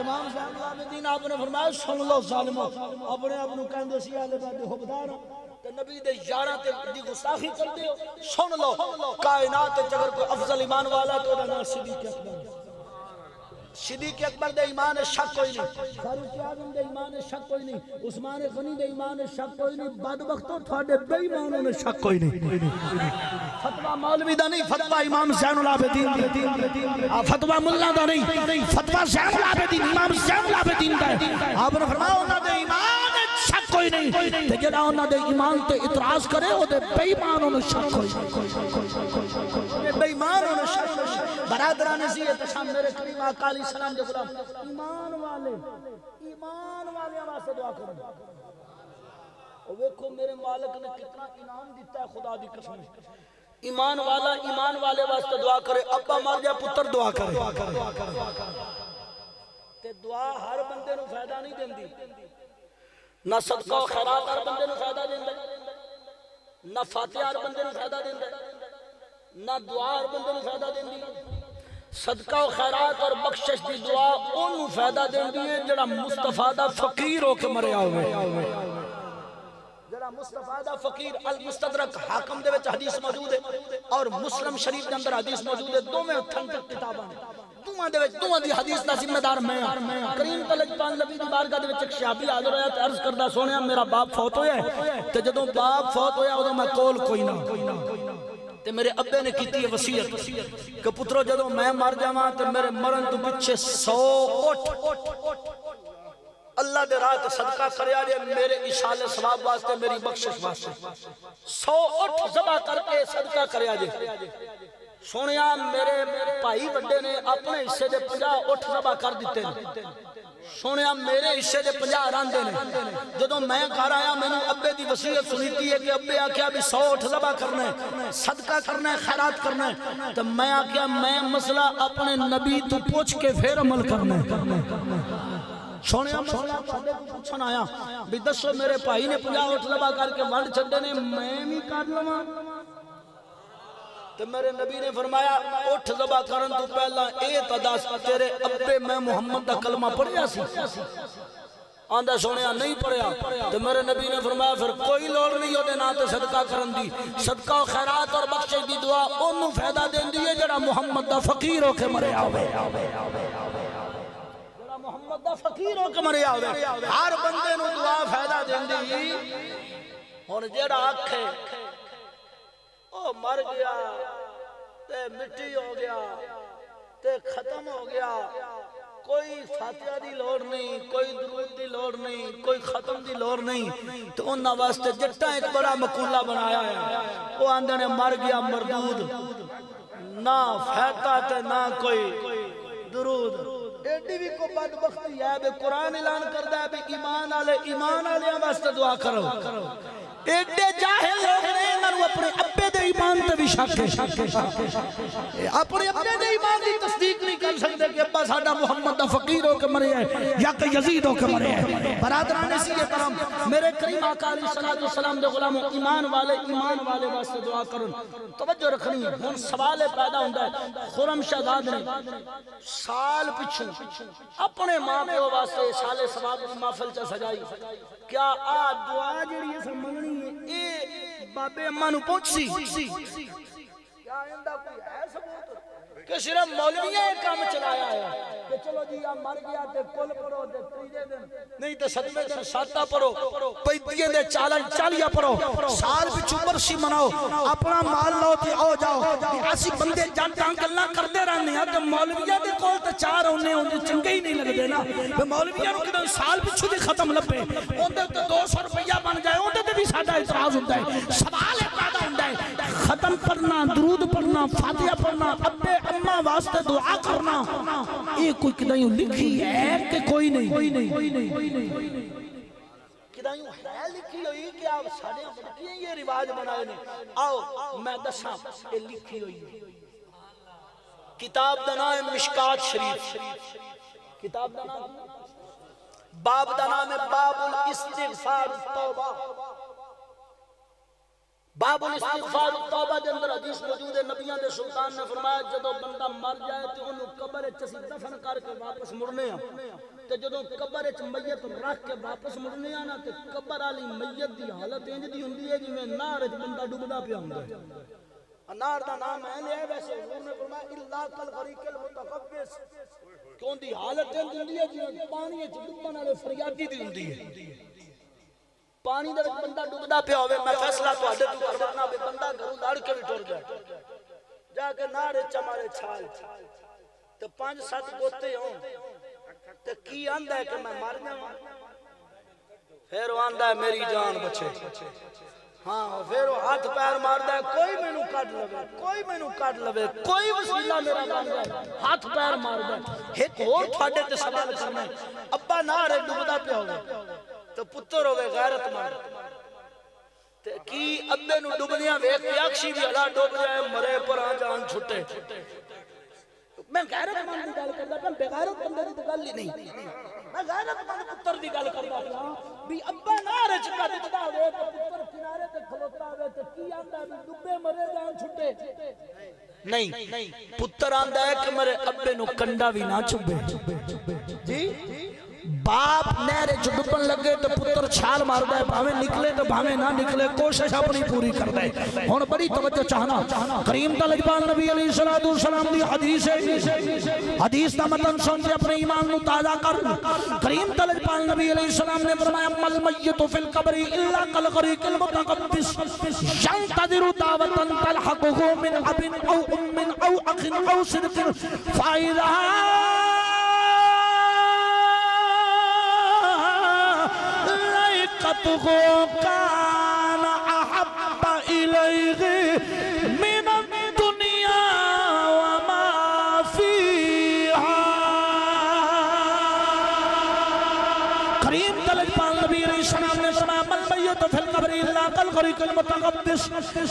امام زین العابدین آپ نے فرمایا سن لو ظالموں اپنے آپ نو کہندے سی اہل بیت حبدار تے نبی دے یاراں تے دی گستاخی کردے ہو سن لو کائنات تے اگر کوئی افضل ایمان والا تو دا نام صدیق اکبر صدیق اکبر دے ایمان شک کوئی نہیں فاروق اعظم دے ایمان شک کوئی نہیں عثمان غنی دے ایمان شک کوئی نہیں بدبختوں تھوڑے بے ایمانوں نے شک کوئی نہیں فتوہ مولوی دا نہیں فتوہ امام زین العابدین فتوہ ملا دا نہیں فتوہ زین العابدین امام زین العابدین دا ہے آپ نے فرمایا انہاں دے ایمان شک کوئی نہیں تے جڑا انہاں دے ایمان تے اعتراض کرے او دے بے ایمانوں نے شک کوئی بے ایمانوں نے شک برادران عزیزت شام میرے کریم آقا علیہ السلام دے غلام ایمان والے واسطے دعا کرو اور ویکھو میرے مالک نے کتنا انعام دیتا ہے خدا دی قسم ایمان والا ایمان والے واسطے دعا کرے ابا مر جائے پتر دعا کرے تے دعا ہر بندے نو فائدہ نہیں دیندی نہ صدقہ و خیرات ہر بندے نو فائدہ دیندا نہ فاتحہ ہر بندے نو فائدہ دیندا نہ دعا ہر بندے نو فائدہ دیندی صدقہ و خیرات اور بخشش دی دعا اونوں فائدہ دیندی ہے جڑا مصطفیٰ دا فقیر ہو کے مریا ہوئے جڑا مصطفیٰ دا فقیر المستدرک حاکم دے وچ حدیث موجود ہے اور مسلم شریف دے اندر حدیث موجود ہے دوویں تھن تک کتاباں دوواں دے وچ دوواں دی حدیث دا ذمہ دار میں کریم طلعت نبی دی بارگاہ دے وچ ایک صحابی حاضر ہویا تے عرض کردا سونیا میرا باپ فوت ہویا ہے تے جدوں باپ فوت ہویا اودوں میں کول کوئی نہ تے میرے ابے نے کیتی ہے وصیت کہ پترو جدوں میں مر جاواں تے میرے مرن تو پیچھے 100 اٹھ اللہ دے راہ تے صدقہ کریا جے میرے اشال ثواب واسطے میری بخشش واسطے 100 اٹھ ذبح کر کے صدقہ کریا جے سونیا میرے بھائی بڑے نے اپنے حصے دے 50 اٹھ ذبح کر دیتے سونیا میرے حصے دے 50 راندے نے جدوں میں گھر آیا میں نے ابے دی وصیت سنیتی ہے کہ ابے آکھیا بھی 100 اٹھ ذبح کرنا ہے صدقہ کرنا ہے خیرات کرنا ہے تو میں آکھیا میں مسئلہ اپنے نبی تو پوچھ کے پھر عمل کرنا ہے سونیا مسئلہ پڑھے کو پوچھن آیا بھی دسو میرے بھائی نے 50 اٹھ ذبح کر کے ونڈ چھڈے نے میں بھی کر لواں تو میرے نبی نے فرمایا اٹھ ذبح کرن تو پہلا اے تداس تیرے ابے میں محمد دا کلمہ پڑھیا سی آندہ سونیا نہیں پڑھیا تو میرے نبی نے فرمایا پھر کوئی لوڑ نہیں ہوتے نہ تے صدقہ کرن دی صدقہ و خیرات اور بخشش دی دعا انہوں فائدہ دین دی ہے جڑا محمد دا فقیر ہو کے مرے آوے جڑا محمد دا فقیر ہو کے مرے آوے ہر بندے نو دعا فائدہ دین دی ہن جڑا آکھے او مر گیا تے مٹی ہو گیا تے ختم ہو گیا کوئی فاتحہ دی لوڑ نہیں کوئی درود دی لوڑ نہیں کوئی ختم دی لوڑ نہیں تو انہاں واسطے جٹا ایک بڑا مقولہ بنایا ہے وہ آندے نے مر گیا مردود نہ فاتحہ تے نہ کوئی درود ایڈی بھی کو بدبختی ہے بے قرآن اعلان کردا ہے بے ایمان والے واسطے دعا کرو ایڈے جاہل لوگ نے انہوں اپنے ابے دے ایمان تے بھی شک ہے اپنے ابے دے ایمان دی تصدیق نہیں کر سکتے کہ ابا ساڈا محمد دا فقیر ہو کے مرے ہے یا کہ یزید ہو کے مرے ہے برادران اسی کرام میرے کریم آقا علیہ الصلوۃ والسلام دے غلاموں ایمان والے واسطے دعا کرن توجہ رکھنی ہے ہن سوال پیدا ہوندا ہے خرم شہزاد نے سال پچھوں اپنے ماں پیو واسطے سال ثواب دی محفل چ سجائی کیا آ دعا جڑی ہے منگنی اے بابے اماں نو پہنچ سی کیا ایندا کوئی ہے ثبوت کہ صرف مولویاں یہ کام چلایا ہے کہ چلو جی آپ مر گیا تے کل پڑھو تے تیجے دن نہیں تے ستویں دن ساتا پڑھو پینتیے دے چالیا پڑھو سال پچھوں برسی مناؤ اپنا مال لو تے آؤ جاؤ ایسی بندے جانتاں گلاں کردے رہنے ہیں تے مولویاں دے کول تے چار ہونے چنگے ہی نہیں لگدے نا مولویاں نو کدے سال پچھوں دی ختم لبے اوندے تے 200 روپیہ بن جائے اوندے تے بھی ساڈا اعتراض ہوندا ہے سوال پیدا ہوندا ہے ختم پڑھنا درود پڑھنا فاتحہ پڑھنا ابے اماں واسطے دعا کرنا یہ کوئی کدائیوں لکھی ہے کہ کوئی نہیں کدائیوں ہے لکھی ہوئی کہ آپ ساڑھے بڑکیاں یہ رواج بنائے نہیں آؤ میں دساں یہ لکھی ہوئی کتاب دا نام مشکات شریف کتاب دا نام باب دا نام باب الاستغفار التوبہ باب الاستغفار التوبہ دے اندر حدیث موجود ہے نبیان دے سلطان نے فرمایا جدو بندہ مر جائے تو انہوں قبر چسی دفن کر کے واپس مڑنے ہیں تو جدو قبر چ میت رکھ کے واپس مڑنے ہیں نا تو قبر والی میت دی حالت انج دی ہوندی ہے جی میں نار وچ بندہ ڈوبدا پیا ہوندا ہے نار دا نام ہے لے ویسے حضور نے فرمایا الا کالغریق المتقبس کہ ان دی حالت انج ہوندی ہے جی پانی وچ ڈوبن والے فریادی دی ہوندی ہے پانی دے وچ بندہ ڈوبدا پیا ہوے میں فیصلہ تواڈے تو کر دینا بھی بندہ گھروں لڑ کے بھی ٹر جائے جا کے نارے چمارے چھال تے 5-7 گوتے ہون تے کی آندا ہے کہ میں مر جاواں پھر وہ آندا ہے میری جان بچے ہاں پھر وہ ہاتھ پیر ماردا ہے کوئی مینوں کڈ لوے کوئی وسیلہ میرا بن جائے ہاتھ پیر ماردا ہے ایک اور تواڈے تے سوال کرنا ہے ابا نارے ڈوبدا پیا ہوے تو پتر ہوئے غیرت مند کی ابے نو ڈوبنیاں ویکھ کے اکشی بھی اللہ ڈوب جائے مرے پر آ جان چھٹے میں غیرت مند دی گل کردا پیا بے غیرت بندے دی گل ہی نہیں میں غیرت مند پتر دی گل کردا ہاں بھی ابا نارے چ کڈدا ہوے تے پتر کنارے تے کھلوتا ہوے تے کی آندا بھی ڈبے مرے جان چھٹے نہیں پتر آندا ہے کہ میرے ابے نو کنڈا بھی نہ چبے جی باپ نہرے چ ڈبن لگے تو پتر چھال ماردا ہے بھاویں نکلے تو بھاویں نہ نکلے کوشش اپنی پوری کردا ہے ہن بڑی توجہ چاہنا کریم طالبان نبی علیہ الصلوۃ والسلام دی حدیث ہے حدیث دا متن سن کے اپنے ایمان نو تازہ کر کریم طالبان نبی علیہ السلام نے فرمایا مل میت فی القبر الا کالغریق المتقبس ينتظر دعوة تلحقه من اب او ام او اخ او صدق فاذا كان أحب إليه من الدنيا وما فيها کریم طالبان نبی علیہ السلام نے فرمایا من میت فی القبر الا کالغریق المتقبس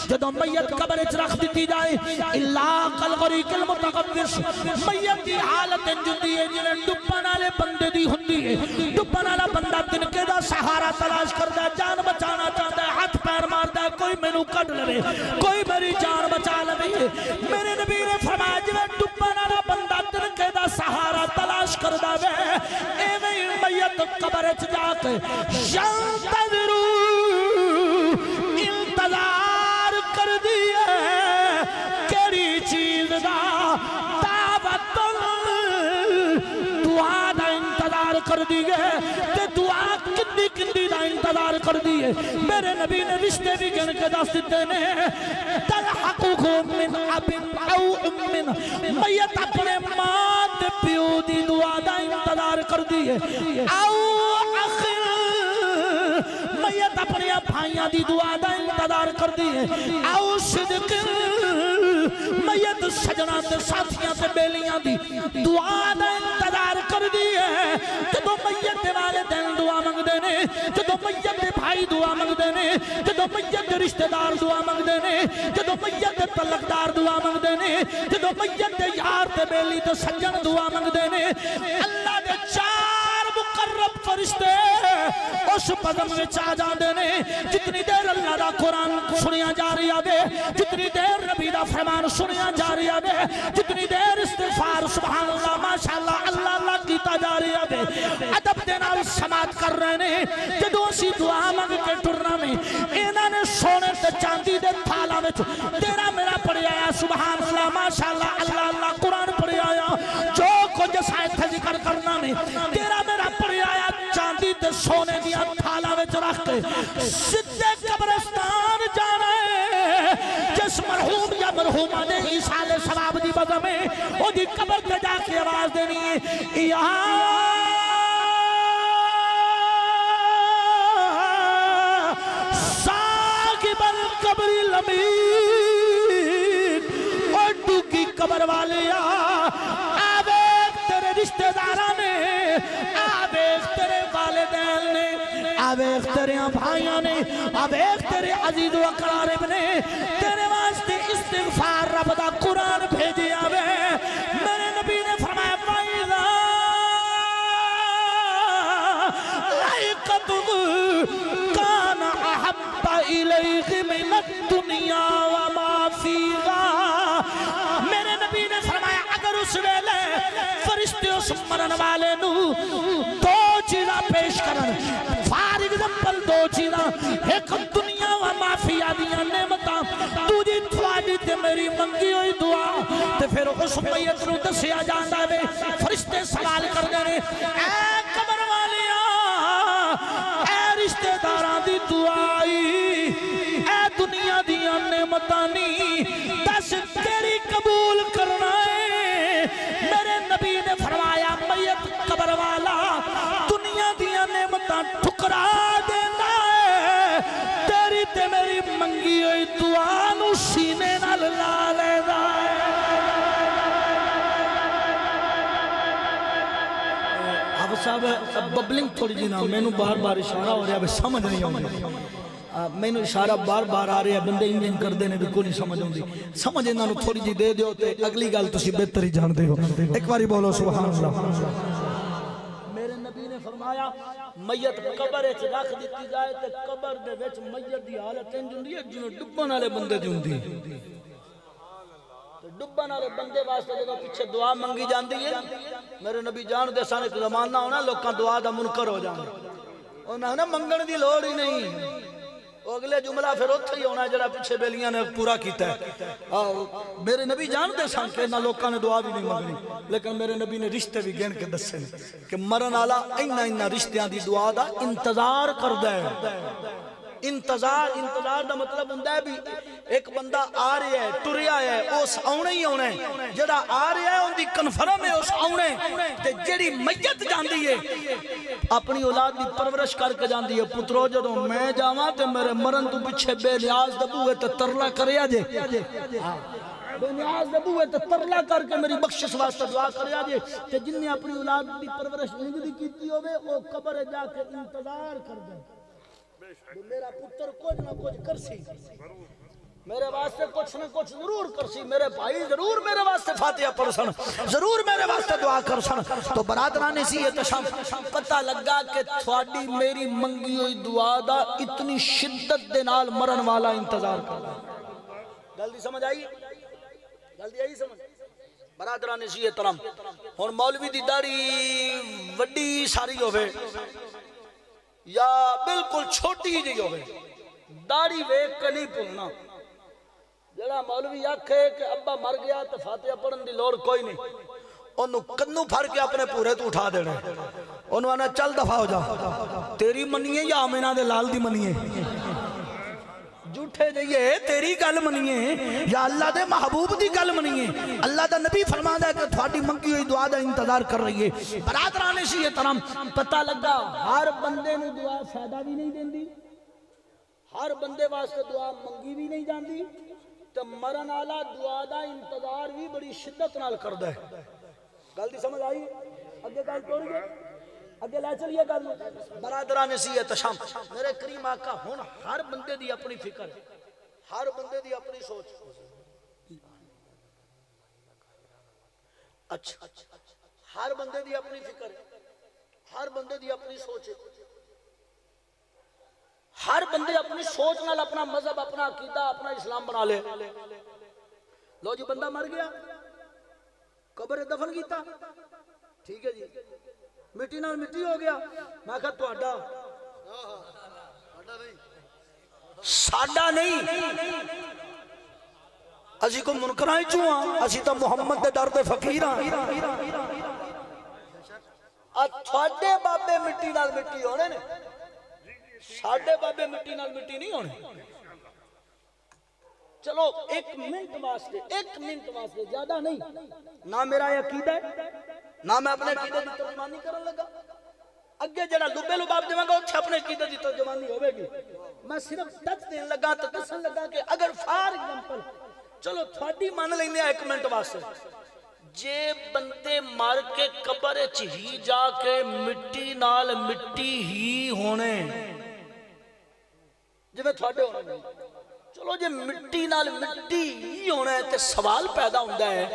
جدو میت قبر وچ رکھ دتی جائے الا کالغریق المتقبس میت دی حالت جندی ہے جویں ڈبن والے بندے دی ہوندی ہے ڈبن والا بندہ تنکے دا سہارا تلاش کردا ہے جان بچانا چاہتا ہے ہاتھ پیر ماردا ہے کوئی مینوں کڈ لے کوئی میری جان بچا لے میرے نبی نے فرمایا جویں ڈبن والا بندہ تنکے دا سہارا تلاش کردا ہے ایویں میت قبر وچ جا کے انتظار کر دیے کیڑی چیز دا دعوت دعا دا انتظار کر دیے تے دعا کندی کندی دا انتظار کر دیے میرے نبی نے رشتے بھی گن کے دس دیتے نے تلحقه من اب او ام میت اپنے ماں تے پیو دی دعا دا انتظار کر دیے او آخر میت اپنے بھائیاں دی دعا دا انتظار کر دیے او صدق میت سجنا تے ساتھیاں تے بیلیاں دی دعا دا انتظار کر دیے جدو میت دے والدین دعا منگ دینے جدو میت دے بھائی دعا منگ دینے جدو میت دے رشتہ دار دعا منگ دینے جدو میت دے تعلقدار دعا منگ دینے جدو میت دے یار تے بیلی تے سجن دعا منگ دینے اللہ دے چار مقرب فرشتے اس پدم میں چاہ جاندے نے جتنی دیر اللہ دا قرآن سنیا جا رہی آبے جتنی دیر نبی دا فرمان سنیا جا رہی آبے جتنی دیر استغفار سبحان اللہ ماشاءاللہ اللہ اللہ کیتا جا رہی آبے ادب دینا سماعت کر رہے نے جدو اسی دعا مانگ کے ٹرنا میں انہاں نے سونے تے چاندی دے تھالا وچ تیرا میرا پڑھی آیا سبحان اللہ ماشاءاللہ اللہ اللہ قرآن پڑھی آیا جو کچھ سائت ذکر کرنا میں تیرا میرا پڑھی آیا چاندی تے سونے دیا تھالا وچ رکھ کے سدھے قبرستان جانا ہے جس مرحوم یا مرحومہ نے ایسال ثواب دی بغا میں وہ دی قبر تے جا کے آواز دینی ہے یا ساقب القبر الامین اور ڈوکی قبر والیا آبیک تیرے رشتہ دارہ نے آبیک تیرے والدین نے آبیک تیرے بھائیاں نے آبیک تیرے عزیز و اقرارب نے تیرے واسطے استغفار رب دا قرآن بھیجی آبے میرے نبی نے فرمایا فَإِذَا لَائِقَتُهُ كَانَ أَحَبَّ إِلَيْهِ مِنَ الدُّنْيَا وَمَا فِيهَا میرے نبی نے فرمایا اگر اس ویلے فرشتے اس مرن والے نو دو چیزاں پیش کرن فار ایگزامپل دو چیزاں ایک دنیا و مافیا دیا نعمتاں دوجی تھوڑی تے میری منگی ہوئی دعا تے پھر اس میت نو دسیا جاندا ہے فرشتے سوال کر دے نے اے قبر والیاں اے رشتہ داراں دی دعائی اے دنیا دیا نعمتاں نہیں دس تیری قبول کرنا ہے میرے نبی نے فرمایا میت قبر والا دنیا دیا نعمتاں ٹھکرا دینا ہے تیری تے میری منگی ہوئی دعا نو سینے نال لا لینا ہے اب صاحب ببلنگ تھوڑی جی نا میں نو بار بار اشارہ ہو رہا ہے سمجھ نہیں آؤں میں نو اشارہ بار بار آ رہا ہے بندے انجن کر دینے بھی کوئی نہیں سمجھ آؤں سمجھ انہاں نو تھوڑی جی دے دیو تے اگلی گال تسی بہتر ہی جان دے ہو ایک باری بولو سبحان اللہ میرے نبی نے فرمایا میت قبر وچ رکھ دتی جائے تے قبر دے وچ میت دی حالت انج ہوندی ہے جویں ڈبن والے بندے دی ہوندی ہے تے ڈبن والے بندے واسطے جدوں پیچھے دعا منگی جاندی ہے میرے نبی جان دے سان ایک زمانہ ہونا لوکاں دعا دا منکر ہو جانا انہاں نے منگن دی لوڑ ہی نہیں اگلے جملہ پھر اتھے ہی ہونا جڑا پیچھے بیلیاں نے پورا کیتا ہے میرے نبی جانتے سن کہ نہ لوکاں نے دعا بھی نہیں مانگنی لیکن میرے نبی نے رشتے بھی گن کے دسے کہ مرن والا اینا رشتیاں دی دعا دا انتظار کردا ہے انتظار دا مطلب ہوندا ہے بھی ایک بندہ آ رہا ہے ٹریا ہے اس آونا ہی آونا ہے جڑا آ رہا ہے ان دی کنفرم ہے اس آونا ہے تے جڑی میت جاندی ہے اپنی اولاد دی پرورش کر کے جاندی ہے پترو جدوں میں جاواں تے میرے مرن تو پیچھے بے نیاز دبوے تے ترلا کریا جے بے نیاز دبوے تے ترلا کر کے میری بخشش واسطے دعا کریا جے تے جن نے اپنی اولاد دی پرورش انج دی کیتی ہوے او قبر جا کے انتظار کر دے میرا پتر کچھ نہ کچھ کرسی میرے واسطے کچھ نہ کچھ ضرور کرسی میرے بھائی ضرور میرے واسطے فاتحہ پڑھسن ضرور میرے واسطے دعا کرسن تو برادران سی احتشام پتہ لگا کہ تھوڑی میری منگی ہوئی دعا دا اتنی شدت دے نال مرن والا انتظار کر جلدی سمجھ آئی جلدی آئی سمجھ برادران سی احترام ہن مولوی دی داڑھی وڈی ساری ہوے یا بالکل چھوٹی جی ہوئے داڑھی ویک کے نہیں پھولنا جڑا مولوی آکھے کہ ابا مر گیا تو فاتحہ پڑھن دی لوڑ کوئی نہیں انہوں کنوں پھڑ کے اپنے پورے تو اٹھا دینا انہوں آنا چل دفعہ ہو جا تیری منیے یا آمینہ دے لال دی منیے جھوٹے جائیے تیری گل منیے یا اللہ دے محبوب دی گل منیے اللہ دا نبی فرما ہے کہ تھوڑی منگی ہوئی دعا دا انتظار کر رہی ہے برادران سی احترام پتہ لگا ہر بندے نے دعا فائدہ بھی نہیں دیندی ہر بندے واسطے دعا منگی بھی نہیں جاندی تو مرن والا دعا دا انتظار بھی بڑی شدت نال کردا ہے گل دی سمجھ آئی اگے گل توڑ گئے اگے لے چلیے گل برادران سی احتشام میرے کریم آقا ہن ہر بندے دی اپنی فکر ہر بندے دی اپنی سوچ اچھا ہر بندے دی اپنی فکر ہر بندے دی اپنی سوچ ہر بندے اپنی سوچ نال اپنا مذہب اپنا عقیدہ اپنا اسلام بنا لے لو جی بندہ مر گیا قبر دفن کیتا ٹھیک ہے جی مٹی نال مٹی ہو گیا میں کہا تہاڈا ساڈا نہیں اسی کو منکراں چوں ہاں اسی تو محمد دے در دے فقیر ہاں تھوڑے بابے مٹی نال مٹی ہونے نے ساڈے بابے مٹی نال مٹی نہیں ہونے چلو ایک منٹ واسطے زیادہ نہیں نہ میرا یہ عقیدہ ہے نہ میں اپنے عقیدے کی ترجمانی کرن لگا اگے جڑا لبے لباب دیواں گا اوتھے اپنے عقیدے کی ترجمانی ہوے گی میں صرف ٹچ دین لگا تے دسن لگا کہ اگر فار ایگزامپل چلو تھوڑی مان لیندے ایک منٹ واسطے جے بندے مر کے قبر وچ ہی جا کے مٹی نال مٹی ہی ہونے جویں تھوڑے ہونے چلو جے مٹی نال مٹی ہی ہونا ہے تے سوال پیدا ہوندا ہے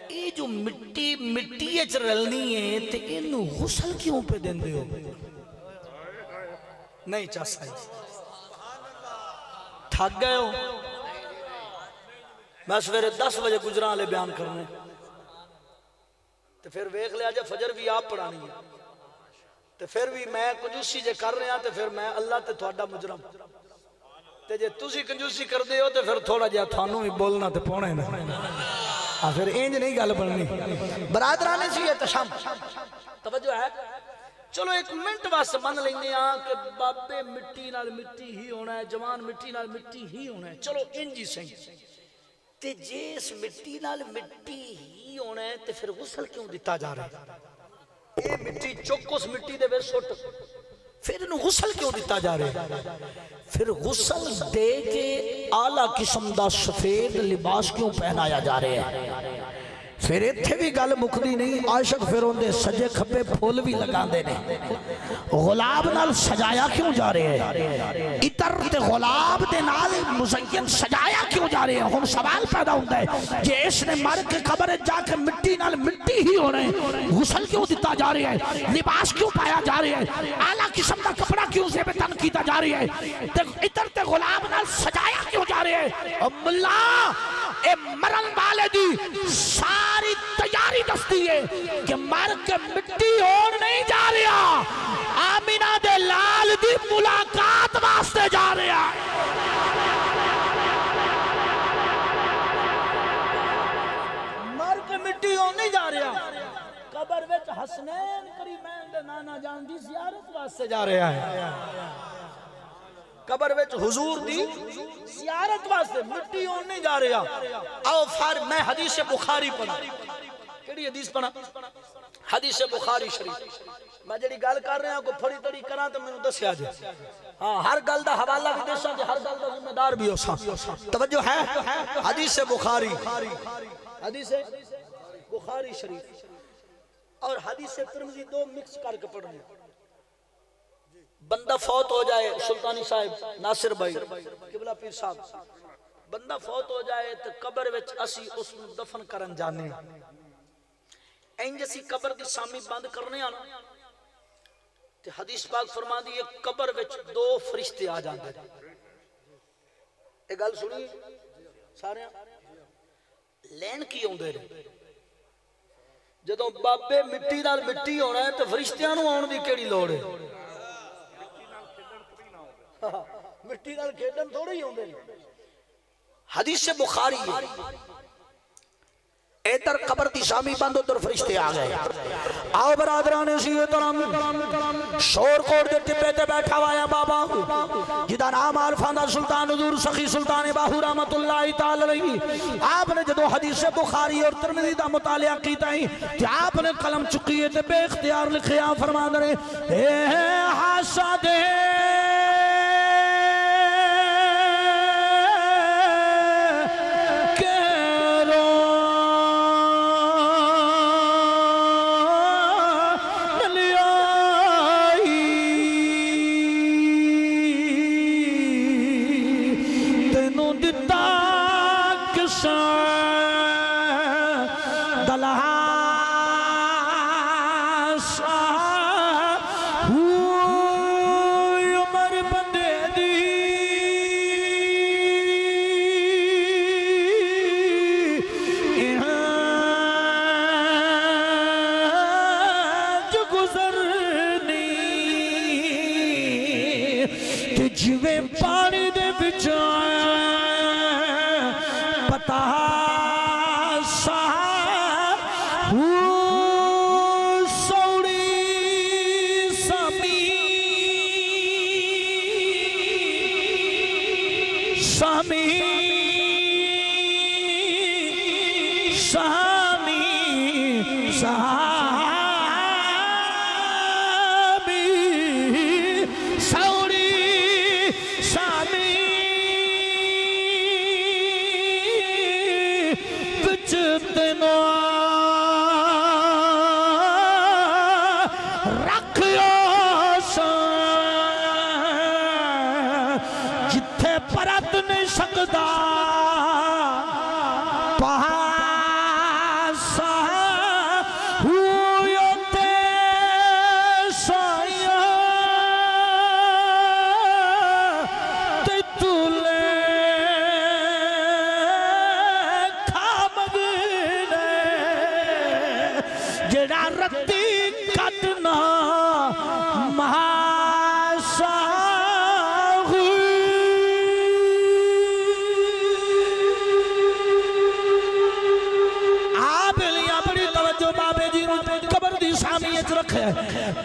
یہ جو مٹی مٹی وچ رلنی ہے تے اینو غسل کیوں پہ دیندے ہو نہیں چاہتا تھک گئے ہو میں سویرے 10 بجے گجراں والے بیان کرنے تے پھر ویکھ لیا جے فجر بھی آپ پڑھانی ہے تے پھر بھی میں کنجوسی جے کر رہا تے پھر میں اللہ تے تھوڑا مجرم تے جے تسی کنجوسی کر دے ہو تے پھر تھوڑا جہا تھانوں بھی بولنا تے پونے نا پھر اینج نہیں گل بننی برادران سی احتشام توجہ ہے چلو ایک منٹ واسطے من لیندے ہاں کہ بابے مٹی نال مٹی ہی ہونا ہے جوان مٹی نال مٹی ہی ہونا ہے چلو انج ہی صحیح تے جس مٹی نال مٹی ہی ہونا ہے تے پھر غسل کیوں دیتا جا رہا ہے اے مٹی چک اس مٹی دے وچ سٹ پھر انہوں غسل کیوں دیتا جا رہا ہے پھر غسل دے کے اعلیٰ قسم دا سفید لباس کیوں پہنایا جا رہا ہے پھر اتھے بھی گل مکدی نہیں، عاشق پھر اندے سجے کھپے پھول بھی لگا دے نے، غلاب نال سجایا کیوں جا رہے ہیں؟ اتر تے غلاب دے نال مزین سجایا کیوں جا رہے ہیں؟ ہم سوال پیدا ہوتا ہے کہ اس نے مر کے قبر جا کے مٹی نال مٹی ہی ہو رہے ہیں، غسل کیوں دیتا جا رہے ہیں، لباس کیوں پایا جا رہے ہیں، اعلیٰ قسم کا کپڑا کیوں زیب تن کیتا جا رہے ہیں، اتر تے غلاب نال سجایا کیوں جا رہے ہیں؟ ام اللہ اے مرن والے دی ساری تیاری دستی ہے کہ مر کے مٹی ہون نہیں جا رہا، آمینہ دے لال دی ملاقات واسطے جا رہا ہے۔ مر کے مٹی ہون نہیں جا رہا، قبر وچ حسنین کریمین دے نانا جان دی زیارت واسطے جا رہا ہے، قبر وچ حضور دی زیارت واسطے مٹی ہون نہیں جا رہا۔ آؤ میں حدیث بخاری پڑھا، کیڑی حدیث پڑھا؟ حدیث بخاری شریف۔ میں جڑی گل کر رہا ہوں کو پھڑی تڑی کراں تو مینوں دسیا جائے، ہاں ہر گل دا حوالہ بھی دساں تے ہر گل دا ذمہ دار بھی ہوساں۔ توجہ ہے؟ حدیث بخاری، حدیث بخاری شریف اور حدیث ترمذی دو مکس کر کے پڑھنے۔ بندہ فوت ہو جائے، سلطانی صاحب ناصر بھائی قبلہ پیر صاحب، بندہ فوت ہو جائے تو قبر وچ اسی اس نو دفن کرن جانے، این جیسی قبر دی سامی بند کرنے آنا تے حدیث پاک فرما دی ایک قبر وچ دو فرشتے آ جاندے۔ ایک گل سنی سارے لین کی ہوندے نے، جدوں بابے مٹی نال مٹی ہونا ہے تو فرشتیاں نو آن دی کیڑی لوڑ ہے؟ مٹی نال کھیڈن تھوڑے ہی ہوندے۔ حدیث بخاری ہے، ادھر قبر دی سامی بند ادھر فرشتے آ گئے۔ آؤ برادران عزیز کرام، شور کوٹ دے ٹپے تے بیٹھا ہوا ہے بابا جدا نام عارفاں دا سلطان حضور سخی سلطان باہو رحمت اللہ تعالی علیہ، آپ نے جدو حدیث بخاری اور ترمذی دا مطالعہ کیتا ہی کہ آپ نے قلم چکی ہے تے بے اختیار لکھیا فرما دے اے حسد پانی دے بچا پتا سا سوڑی سامی سامی سامی سامی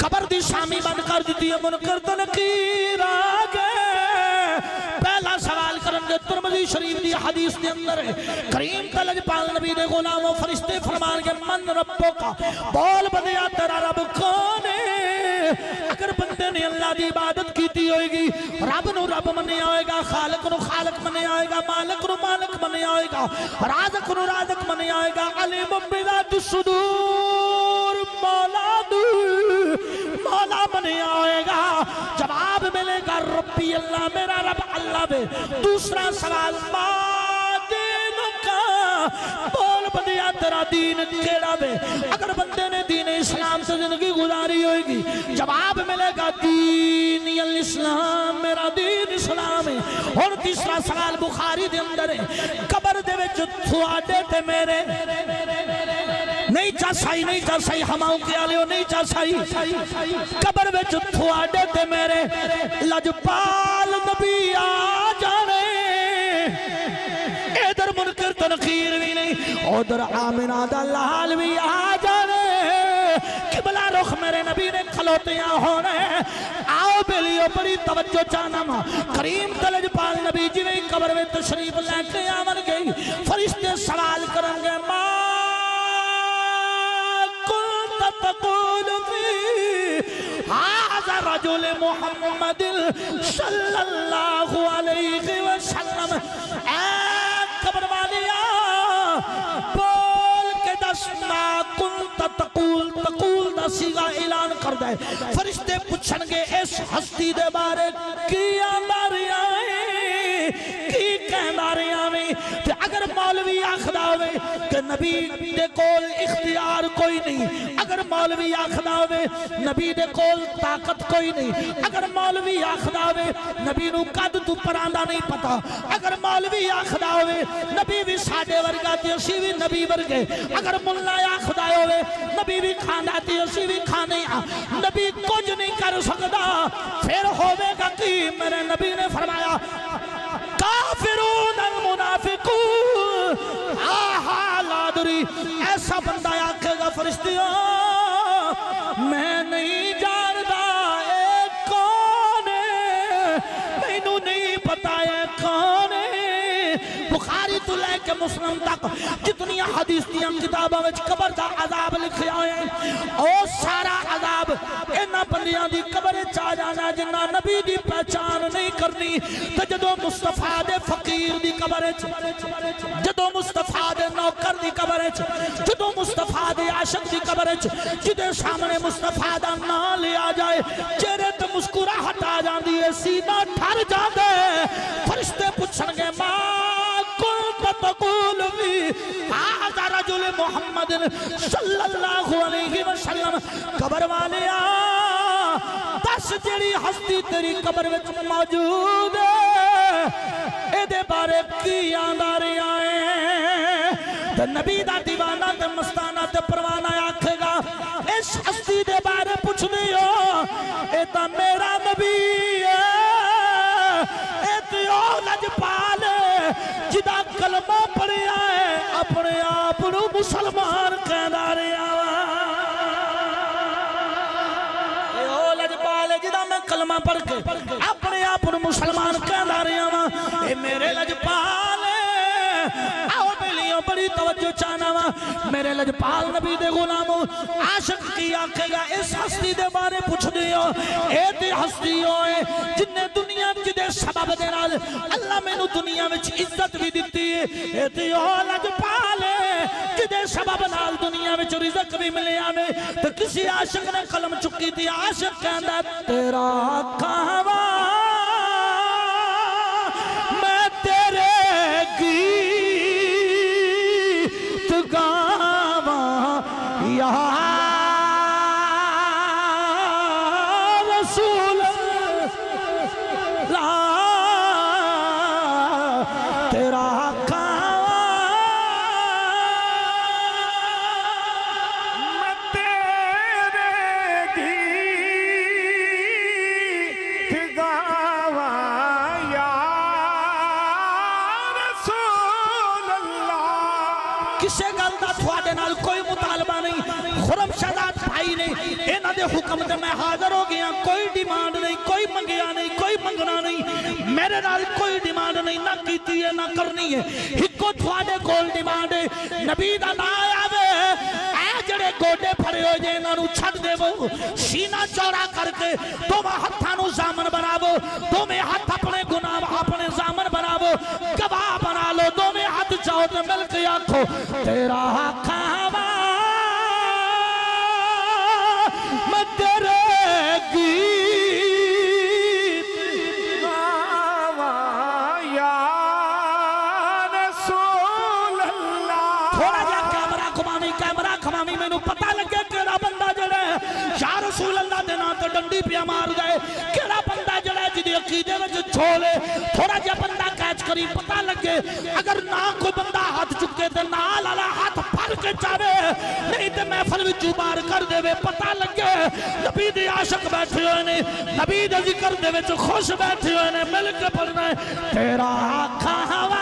قبر دی سامی بند کر دیتی ہے، منکر تنقیر آگئے۔ پہلا سوال کرن گے ترمذی شریف دی حدیث دے اندر ہے، کریم تلج پال نبی دے غلام و فرشتے فرمان گے من ربو کا بول بدیا تیرا رب کون ہے؟ اگر بندے نے اللہ دی عبادت کیتی ہوئے گی رب نو رب منیا ہوئے گا خالق نو خالق منیا ہوئے گا مالک نو مالک منیا ہوئے گا رازق نو رازق منیا ہوئے گا علیم بذات الصدور مولا منیا ہوئے گا جواب ملے گا ربی اللہ میرا رب اللہ بے دوسرا سوال بول بندیا تیرا دین کیڑا بے اگر بندے نے دین اسلام سے زندگی گزاری ہوئے گی جواب ملے گا دین الاسلام میرا دین اسلام ہے اور تیسرا سوال بخاری دے اندر ہے قبر دے وچ تھوڑے تے میرے نہیں چاسائی ہماؤں کے آلیوں نہیں چاسائی قبر وچ تھوڑے تے میرے لجپال نبی آ جانے ادھر منکر تنخیر بھی نہیں ادھر آمنہ دا لال بھی آ جانے قبلہ رخ میرے نبی نے کھلوتیاں ہونے آؤ بلیو بڑی توجہ چانا ماں کریم تلجپال نبی جی نے قبر میں تشریف لے کے آمن گئی فرشتے سوال کریں گے ماں کنت تقول فی هذا رجل محمد صلی اللہ علیہ وسلم قبر والیا بول کے دس ما کنت تقول دا سیغا اعلان کر دے فرشتے پوچھن گے اس ہستی دے بارے کی آماری آئے کی کہنداری آئے کہ اگر مولوی آخدا ہوئے کہ نبی دے کول اختیار کوئی نہیں اگر مولوی آخدا ہوئے نبی دے کول طاقت کوئی نہیں اگر مولوی آخدا ہوئے نبی نو قد تو پراندہ نہیں پتا اگر مولوی آخدا ہوئے نبی بھی ساڑھے ورگا تی اسی بھی نبی ورگے اگر ملہ آخدا ہوئے نبی بھی کھانا تی اسی بھی کھانے نبی کچھ نہیں کر سکتا پھر ہوئے گا کہ میرے نبی نے فرمایا کافرون المنافقون آہا لادری ایسا بندہ آکھے گا فرشتیوں میں نہیں جانتا اے کون ہے میں نو نہیں پتا اے کون ہے بخاری تو لے کے مسلم تک جتنی حدیث دیاں کتابوں میں قبر دا عذاب لکھے آئے او سارا عذاب اینا بندیاں دی قبر چاہ جانا جنہ نبی دی پہچان نہیں کرنی تو جدو مصطفیٰ دے فقیر دی قبر جدو مصطفیٰ دے نوکر دی قبر جدو مصطفیٰ دے عاشق دی قبر جدے سامنے مصطفیٰ دا نام لیا جائے چہرے تو مسکرا ہٹا جان دیئے سینہ ٹھر جا دے فرشتے پوچھن گے ماں کنت تقول فی هذا رجل محمد صلی اللہ علیہ وسلم قبر والیا دس جڑی ہستی تیری قبر وچ موجود ہے اے دے بارے کی آنداری آئے تے نبی دا دیوانہ تے مستانہ تے پروانہ آکھے گا اس ہستی دے بارے پوچھ دیو اے تا میرا نبی ہے اے تیو لجپال جدا کلمہ پڑھی آئے اپنے آپنو مسلمان کہنا رہا اے او لجپال جدا میں کلمہ پڑھ کے اپنے آپنو مسلمان کہنا رہا اے میرے لجپال آؤ بلیوں بڑی توجہ چانا میرے لجپال نبی دے غلاموں عاشق کی آنکھے گا اس ہستی دے بارے پوچھ دیو اے تے ہستی ہوئے جن نے دنیا جدے سبب دے نال اللہ میں نو دنیا میں عزت بھی دیتی ہے اے تے لجپال جدے سبب نال دنیا میں رزق بھی ملے آنے تو کسی عاشق نے قلم چکی تھی عاشق کہندہ تیرا کہوا میں تیرے گیت گاوا یا رسول اللہ تیرا کہوا میں تیرے گیت گاوا یا کسے گل دا تھوڑے نال کوئی مطالبہ نہیں خرم شہزاد بھائی نے انہاں دے حکم تے میں حاضر ہو گیا کوئی ڈیمانڈ نہیں کوئی منگیا نہیں کوئی منگنا نہیں میرے نال کوئی ڈیمانڈ نہیں نہ کیتی ہے نہ کرنی ہے ہکو تھوڑے کول ڈیمانڈ ہے نبی دا نام آوے اے جڑے گوڈے پھڑے ہوئے جے انہاں نو چھڈ دیو سینہ چوڑا کر کے دوواں ہتھاں نو زامن بناو دوویں ہاتھ اپنے گناہ اپنے زامن بناو گواہ بنا لو دوویں ہاتھ چاہو تے مل کے آکھو تیرا کھاوا میں تیرے گیت گاواں یا رسول اللہ تھوڑا جا کیمرہ کھمامی میں نو پتہ لگے کیڑا بندہ جڑا ہے یا رسول اللہ دے نام تے ڈنڈی پیا مار گئے کیڑا بندہ جڑا ہے جدی عقیدے وچ چھولے تھوڑا جا بندہ کیچ کری پتہ لگے اگر نہ کوئی بندہ ہاتھ چکے تے نال والا ہاتھ پھڑ کے چاوے نہیں تے محفل وچ بار کر دے پتہ لگے نبی دے عاشق بیٹھے ہوئے نے نبی دے ذکر دے وچ خوش بیٹھے ہوئے نے مل کے پڑھنا ہے تیرا کھاوا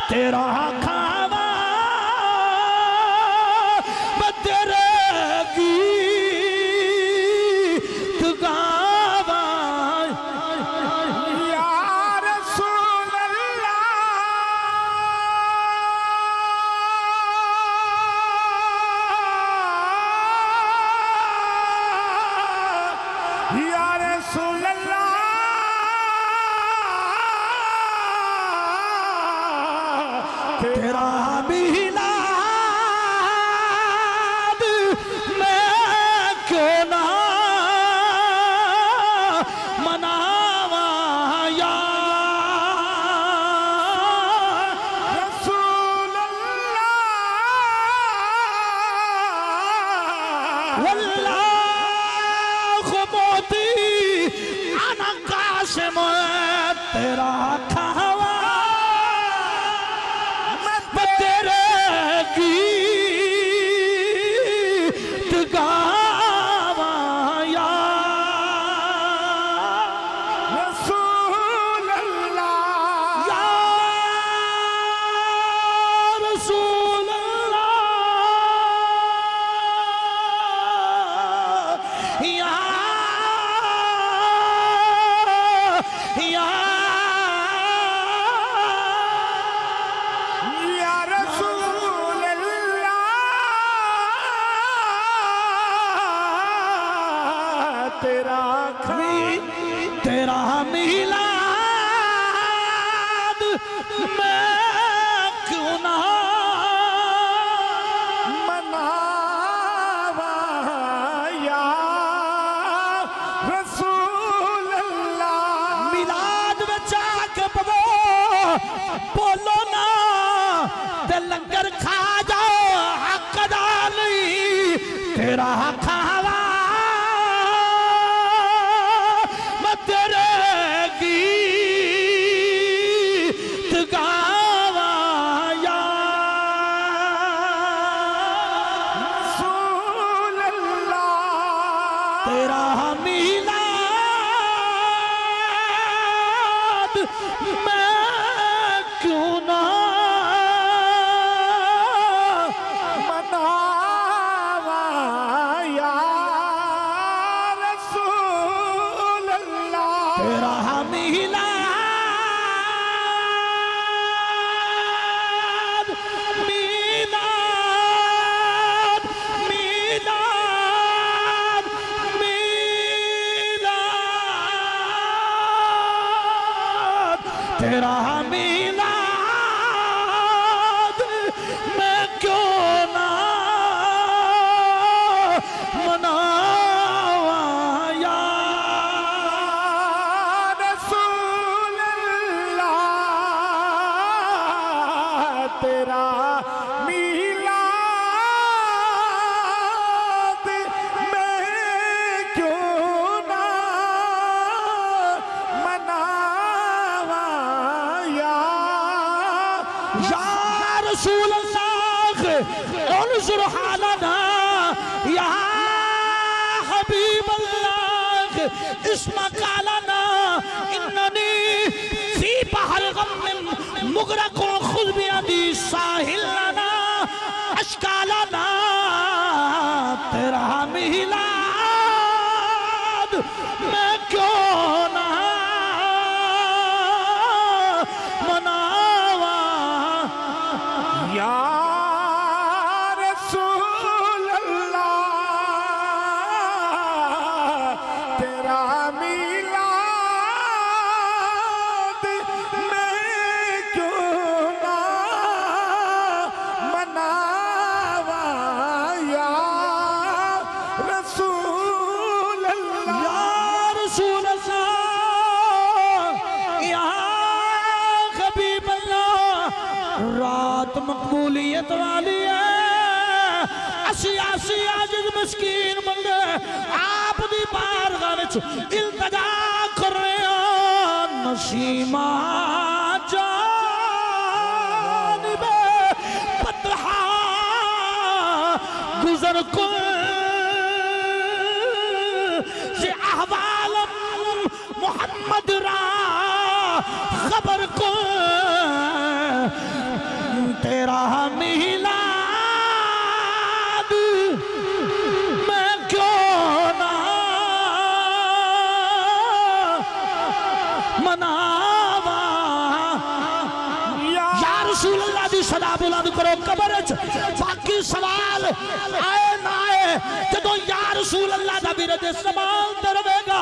تیرا کھاوا میں تیرے گیت گاواں یا رسول اللہ یا رسول اللہ تیرا میلاد میں کیوں نہ مناواں یا رسول اللہ واللہ موتی انا قاسم تیرا کھاوا تیرا میلاد میں کیوں نہ مناواں یا رسول اللہ میلاد وچ آ کے بولو نا تے لنگر کھا جاؤ حق ادا نہیں تیرا کھاوا تیرا میلاد میں کیوں نہ مناواں یا رسول اللہ تیرا میلاد میں کیوں نہ مناواں یا رسول اللہ انظر حالنا یا حبیب اللہ اسمع قالنا اننی فی بحر غم مغرق خذ بیدی ساحل لنا اشکالنا تیرا میلاد میں کیوں نہ مناوا یا رسول اللہ تیرا میلاد میں کیوں نہ مناوا یا رسول اللہ یا رسول اللہ یا حبیب اللہ رات مقبولیت والی ہے اسی عاجز مسکین بندے آپ دی بارگاہ وچ التجا کر رہے ہیں نسیمہ جانب بطحا گزر کن سے احوال محمد را خبر کو تیرا میلاد میں کیوں نہ مناوا یا رسول اللہ دی صدا بلند کرو قبر وچ باقی سوال آئے نہ آئے جدو یا رسول اللہ دا بھی ردے سوال دروے گا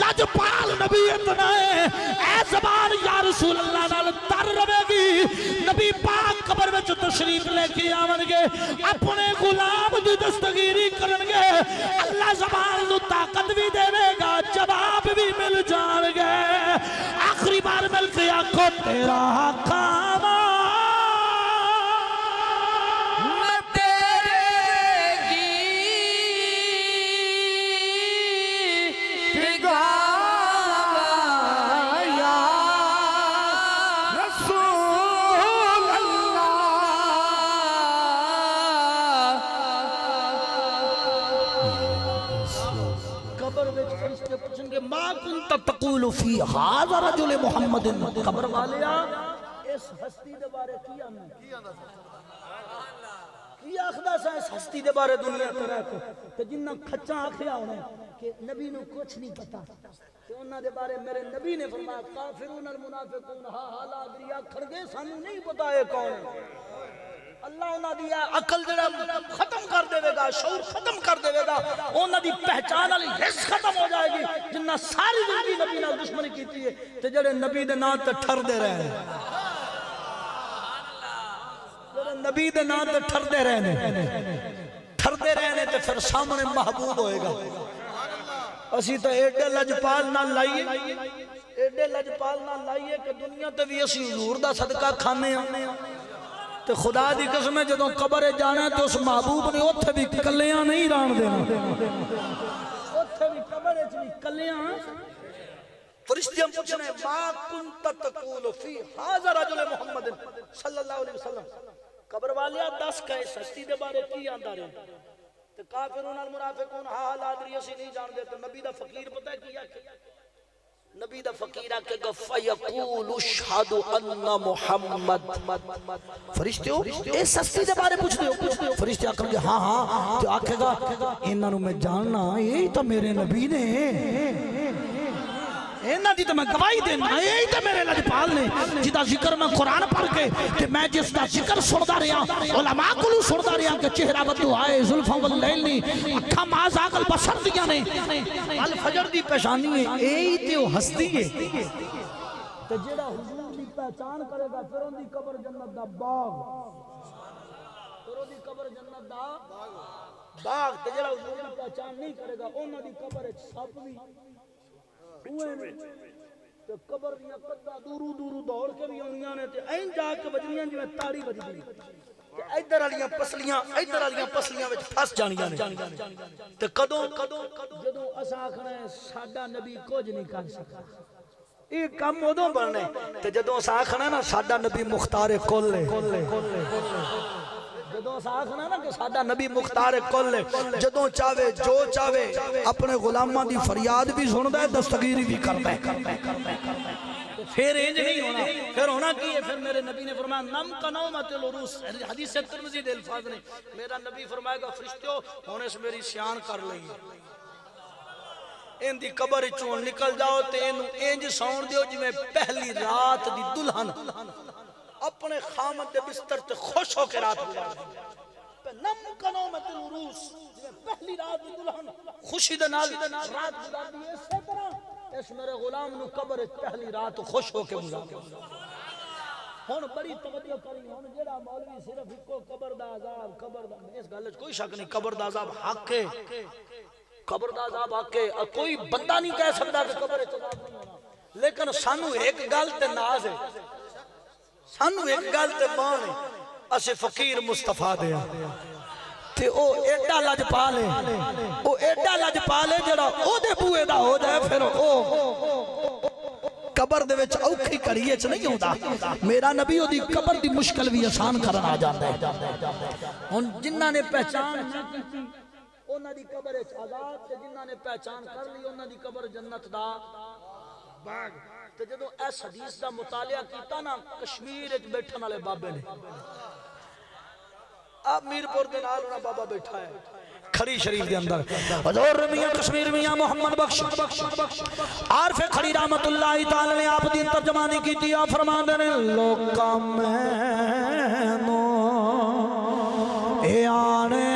لجپال نبی اتنا ہے اے زبان یا رسول اللہ نال تر روے گی نبی پاک قبر میں تشریف لے کے آون گے اپنے غلام دی دستگیری کرن گے اللہ زبان نو طاقت بھی دے گا جواب بھی مل جان گے آخری بار مل کے آنکھوں تیرا کاما ما کنت تقول فی هذا رجل محمد قبر والیا اس ہستی دے بارے کی آنا کی آخدہ سا اس ہستی دے بارے دنیا کرا کہ جنہ کھچا آخیا ہونے کہ نبی نے کچھ نہیں پتا کہ انہاں دے بارے میرے نبی نے فرمایا کافرون المنافقون ہا حالا دریا کھڑگے سانو نہیں پتا ہے کون ہے اللہ انہاں دی عقل جڑا ختم کر دے گا شعور ختم کر دے گا انہاں دی پہچان والی حس ختم ہو جائے گی جنہ ساری زندگی نبی نال دشمنی کیتی ہے تے جڑے نبی دے نام تے ٹھر دے رہے ہیں جڑے نبی دے نام تے ٹھر دے رہے ہیں تے پھر سامنے محبوب ہوئے گا اسی تو ایڈے لجپال نہ لائیے کہ دنیا تے بھی اسی حضور دا صدقہ کھانے ہیں تو خدا دی قسم ہے جدوں قبر جانا ہے تو اس محبوب نے اتھے بھی کلیاں نہیں ران دینا اتھے بھی قبر بھی کلیاں فرشتیاں پوچھنے ما کنت تقول فی هذا رجل محمد صلی اللہ علیہ وسلم قبر والیا دس کہے سستی دے بارے کی آندہ رہے تو کافرون المنافقون ہا لا ادری اسی نہیں جان دے تو نبی دا فقیر پتہ ہے کیا نبی دا فقیرہ کے گا فَيَقُولُ اشْهَدُ أَنَّ مُحَمَّد فرشتے ہو اے سستی دے بارے پوچھ دے ہو فرشتے آکر گے ہاں تو آکھے گا انہوں میں جاننا یہی تو میرے نبی نے اینا دی تو میں گواہی دینا یہی تو میرے لجپال نے جدا ذکر میں قرآن پڑھ کے کہ میں جس دا ذکر سندا رہا علماء کلو سندا رہا کہ چہرہ بدو آئے ظلفہ واللیل نی اکھا مازاق البصر دیا نے الفجر دی پیشانی ہے یہی تو ہستی ہے تو جڑا حضور دی پہچان کرے گا پھر ان دی قبر جنت دا باغ پھر ان دی قبر جنت دا باغ تو جڑا حضور دی پہچان نہیں کرے گا انہاں دی قبر سب بھی تو قبر دیا قدہ دورو دوڑ کے بھی آنیاں نے این جا کے بجنیاں جو میں تاڑی بج دی ادھر والیاں پسلیاں وچ پھس جانیاں نے تے کدوں جدوں اساں آکھنا ہے ساڈا نبی کچھ نہیں کر سکتا یہ کم ادو بننے تے جدوں اساں آکھنا نا ساڈا نبی مختار کل ہے، جدوں اساں آکھنا نا کہ ساڈا نبی مختار کل ہے، جدوں چاہے جو چاہے اپنے غلاماں دی فریاد بھی سندا ہے، دستگیری بھی کردا ہے۔ پھر انج نہیں ہونا، پھر ہونا کی ہے؟ پھر میرے نبی نے فرمایا نم کا نومت العروس، حدیث ترمذی دے الفاظ نے، میرا نبی فرمائے گا فرشتوں ہونے سے میری سیان کر لئی، ان دی قبر چون نکل جاؤ تے انو انج سون دیو جی میں پہلی رات دی دلہن اپنے خامد دے بستر تے خوش ہو کے رات گزار دی، نم کا نومت العروس، پہلی رات دی دلہن خوشی دے نال رات گزار دی، اسی طرح اس میرے غلام نو قبر پہلی رات خوش ہو کے گزار دی۔ ہن بڑی توجہ کری، ہن جڑا مولوی صرف اکو قبر دا عذاب، قبر دا، اس گل وچ کوئی شک نہیں، قبر دا عذاب حق ہے، قبر دا عذاب حق ہے، کوئی بندہ نہیں کہہ سکتا کہ قبر وچ عذاب نہیں ہونا، لیکن سانو ایک گل تے ناز ہے، سانو ایک گل تے مان ہے، اسے فقیر مصطفیٰ دیا تے او ایڈا لج پا لے، او ایڈا لج پا لے جڑا او دے بوئے دا ہو جائے، پھر او قبر دے وچ اوکھی کڑیے چ نہیں ہوندا۔ میرا نبی او دی قبر دی مشکل بھی آسان کرن آ جاندا ہے۔ ہن جنہاں نے پہچان نہ کیتی انہاں دی قبر وچ عذاب، تے جنہاں نے پہچان کر لی انہاں دی قبر جنت دا باغ۔ تے جدوں اس حدیث دا مطالعہ کیتا نا کشمیر وچ بیٹھن والے بابے نے، اب میرپور دے نال انہاں بابا بیٹھا ہے کھڑی شریف دے اندر، حضور میاں کشمیر میاں محمد بخش عارف کھڑی رحمت اللہ تعالی نے آپ دی ترجمانی کیتی، آپ فرماندے نے لوکاں مینوں اے آنے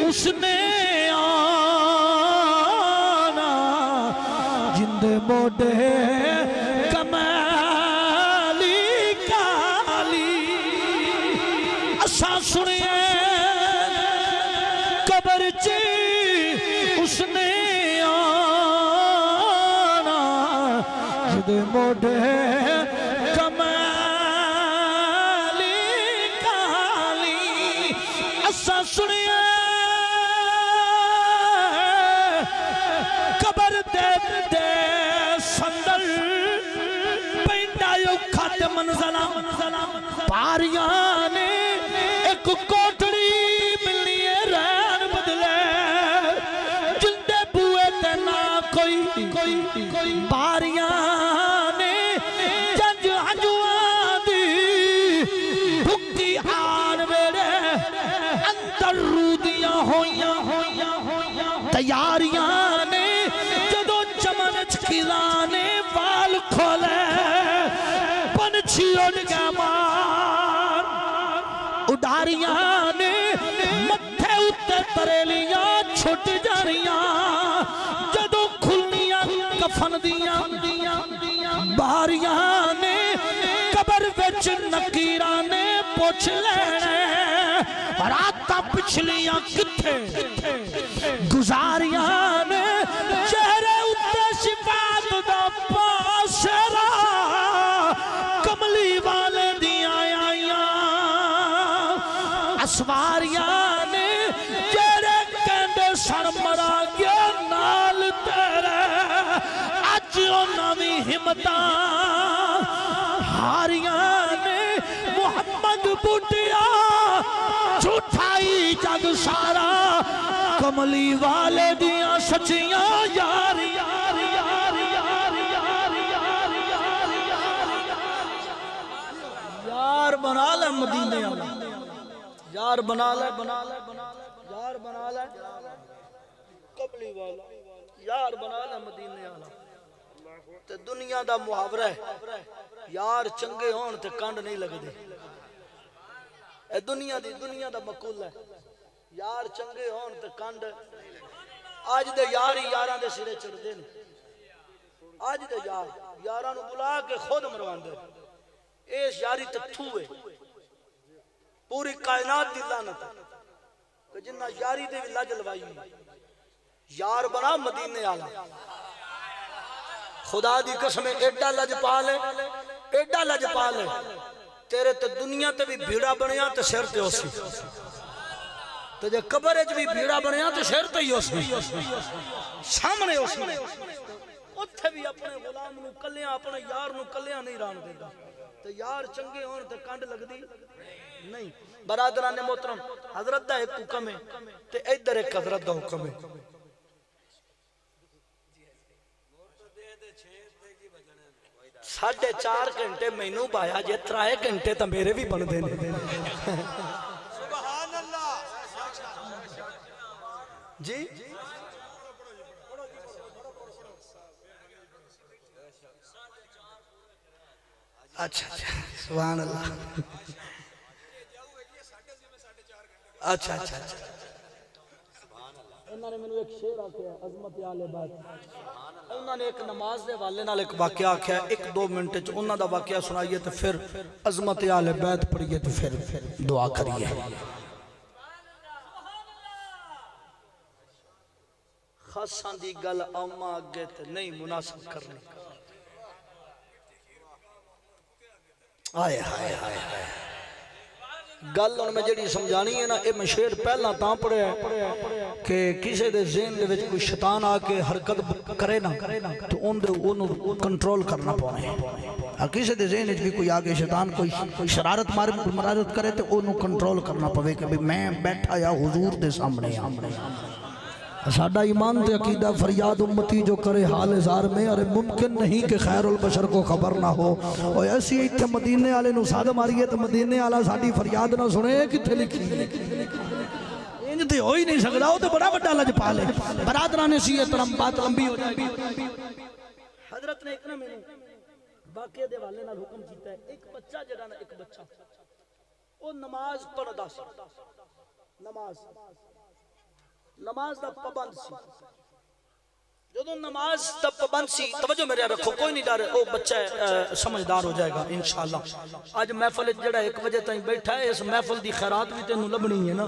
اس نے آنا جندے موڈے کمالی کالی، اساں سنیے قبر چی اس نے آنا جندے موڈے کمالی کالی، اساں سنیے پاریاں نے ایک کوٹڑی ملنی رین بدلے، جندے بوئے تے نہ کوئی باریاں نے جنج ہنجوان دی بھکتی آن میرے اندر رودیاں ہویاں تیاریاں نے، جدو چمن چکیلانے وال کھولے پنچھی اڑ گیا مار، اڈاریاں نے متھے اتے تریلیاں چھٹ جاریاں، جدو کھلنیاں کفن دیاں باریاں نے قبر وچ نکیراں نے پوچھ لینے راتاں پچھلیاں کتھے گزاریاں نے، چہرے اتے شفاعت دا پاسرا کملی والے دیاں آئیاں، اسواریاں نے جیرے کہندے سر مرا گیا نال تیرے، اج انہاں دی ہمتاں ہاریاں نے، محمد بوٹیا جھوٹائی جگ سارا کملی والے دیاں سچیاں یاریاں۔ یار بنا لے مدینے والا، یار بنا لے یار بنا لے قبلی والا، یار بنا لے مدینے والا۔ تے دنیا دا محاورہ ہے یار چنگے ہون تے کنڈ نہیں لگدے، اے دنیا دا مقول ہے یار چنگے ہون تے کنڈ، آج دے یار ہی یاراں دے سرے چڑھ دے، آج دے یاراں نو بلا کے خود مرواندے، اس یاری تے تھوے پوری کائنات دی لعنت کہ جنہ یاری دے لج لوائی یار بنا مدینے والا خدا دی قسم ایڈا لج پالے ایڈا لج پالے تیرے تے دنیا تے بھی بھیڑا بنیا تے سر تے اسی تے جے قبر وچ بھی بھیڑا بنیا تے سر تے ہی اسی سامنے اسی اوتھے بھی اپنے غلام نو کلیاں اپنے یار نو کلیاں نہیں ران دیندا تے یار چنگے ہون تے کنڈ لگدی نہیں برادران محترم حضرت دا ایک حکم ہے تے ادھر ایک حضرت دا حکم ہے 4.5 گھنٹے مینوں بایا جے 3 گھنٹے تا میرے بھی بن دے سبحان اللہ جی اچھا سبحان اللہ اچھا اچھا انہوں نے میں ایک شعر آکھیا عظمت آل بیت انہوں نے ایک نماز دے والے نال ایک واقعہ آکھیا 1-2 منٹ چ انہاں دا واقعہ سنائیے تے پھر عظمت آل بیت پڑھیے تے پھر دعا کریے خاصاں دی گل عامہ اگے تے نہیں مناسب کرنی آئے ہائے ہائے ہائے گل ان میں جڑی سمجھانی ہے نا اے میں شعر پہلا تاں پڑھے ہے کہ کسے دے ذہن دے وچ کوئی شیطان آ کے حرکت کرے نا تو ان دے انہوں کنٹرول کرنا پونے اور کسے دے ذہن وچ بھی کوئی آگے شیطان کوئی شرارت مرارت کرے تو انہوں کنٹرول کرنا پوے کہ میں بیٹھا یا حضور دے سامنے ساڈا ایمان تے عقیدہ فریاد امتی جو کرے حال زار میں ارے ممکن نہیں کہ خیر البشر کو خبر نہ ہو اور ایسی ایتھے مدینے آلے نو سادہ ماریے تو مدینے آلہ ساڈی فریاد نہ سنے کتھے لکھی انج تے ہوئی نہیں سکتا ہو تو بڑا بڑا لج پالے برادران سی احترام بات لمبی ہو جائے حضرت نے ایک نا میں باقی دے والے نال حکم کیتا ہے ایک بچہ جڑا نا ایک بچہ وہ نماز پڑھدا سی نماز دا پابند سی جدو نماز دا پابند سی توجہ میرے رکھو کوئی نہیں ڈر او بچہ سمجھدار ہو جائے گا انشاءاللہ آج محفل جڑا 1 بجے تائیں بیٹھا ہے اس محفل دی خیرات بھی تینوں لبنی ہے نا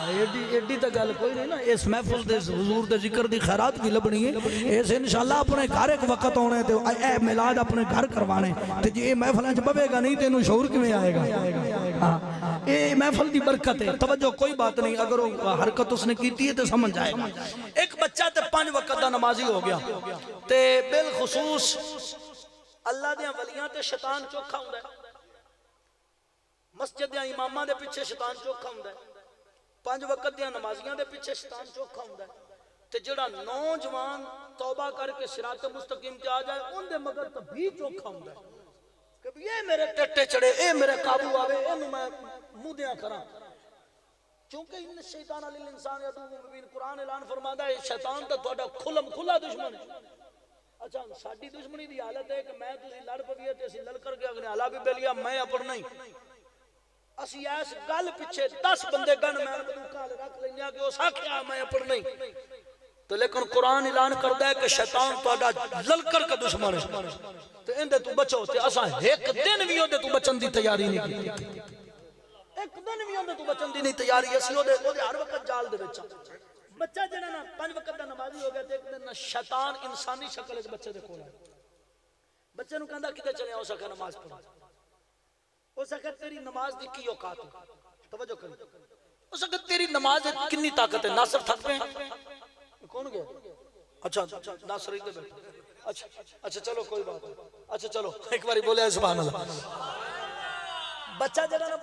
ایڈی تا گل کوئی نہیں نا اس محفل دے حضور دے ذکر دی خیرات بھی لبنی ہے اس انشاءاللہ اپنے گھر ایک وقت ہونے تے اے میلاد اپنے گھر کروانے تے جی اے محفلیں چ بوے گا نہیں تینوں شعور کیویں آئے گا اے محفل دی برکت ہے توجہ کوئی بات نہیں اگر وہ حرکت اس نے کیتی ہے تے سمجھ جائے گا ایک بچہ تے 5 وقت دا نمازی ہو گیا تے بالخصوص اللہ دیاں ولیاں تے شیطان چوکھا ہوندا ہے مسجد دیاں اماماں دے پیچھے شیطان چوکھا ہوندا ہے 5 وقت دیاں نمازیاں دے پیچھے شیطان چوکھا ہوندا ہے تے جڑا نوجوان توبہ کر کے صراط مستقیم تے آ جائے ان دے مگر تو بھی چوکھا ہوندا ہے کہ یہ میرے ٹٹے چڑھے اے میرے قابو آوے انہوں میں منہ دیاں کراں چونکہ ان شیطان علی الانسان عدو مبین قرآن اعلان فرماتا ہے شیطان تو تہاڈا کھلم کھلا دشمن ہے اچھا ساڈی دشمنی دی حالت ہے کہ میں تسی لڑ پویے تے اسی لڑ کر کے اگنے علا بھی بیلیا میں اپر نہیں اسی ایس گل پیچھے 10 بندے گن میں بندوقال رکھ لینیا کہ اس آکھیا میں اپر نہیں تو لیکن قرآن اعلان کرتا ہے کہ شیطان تہاڈا للکر کا دشمن ہے تو اندے تو بچو تے اساں ایک دن بھی اندے تو بچن دی تیاری نہیں کی ایک دن بھی اندے تو بچن دی نہیں تیاری اسی اودے ہر وقت جال دے وچ بچہ جڑا نا 5 وقت دا نمازی ہو گیا تے ایک دن شیطان انسانی شکل وچ بچے دے کول آیا بچے نو کہندا کتے چلے ہو سکے نماز پڑھ ہو سکے تیری نماز دی کی اوقات توجہ کر ہو سکے تیری نماز کتنی طاقت ہے ناصر تھک پے کون گیا اچھا ناصر ادھر بیٹھا اچھا چلو کوئی بات نہیں اچھا چلو ایک باری بولے سبحان اللہ بچہ جڑا نا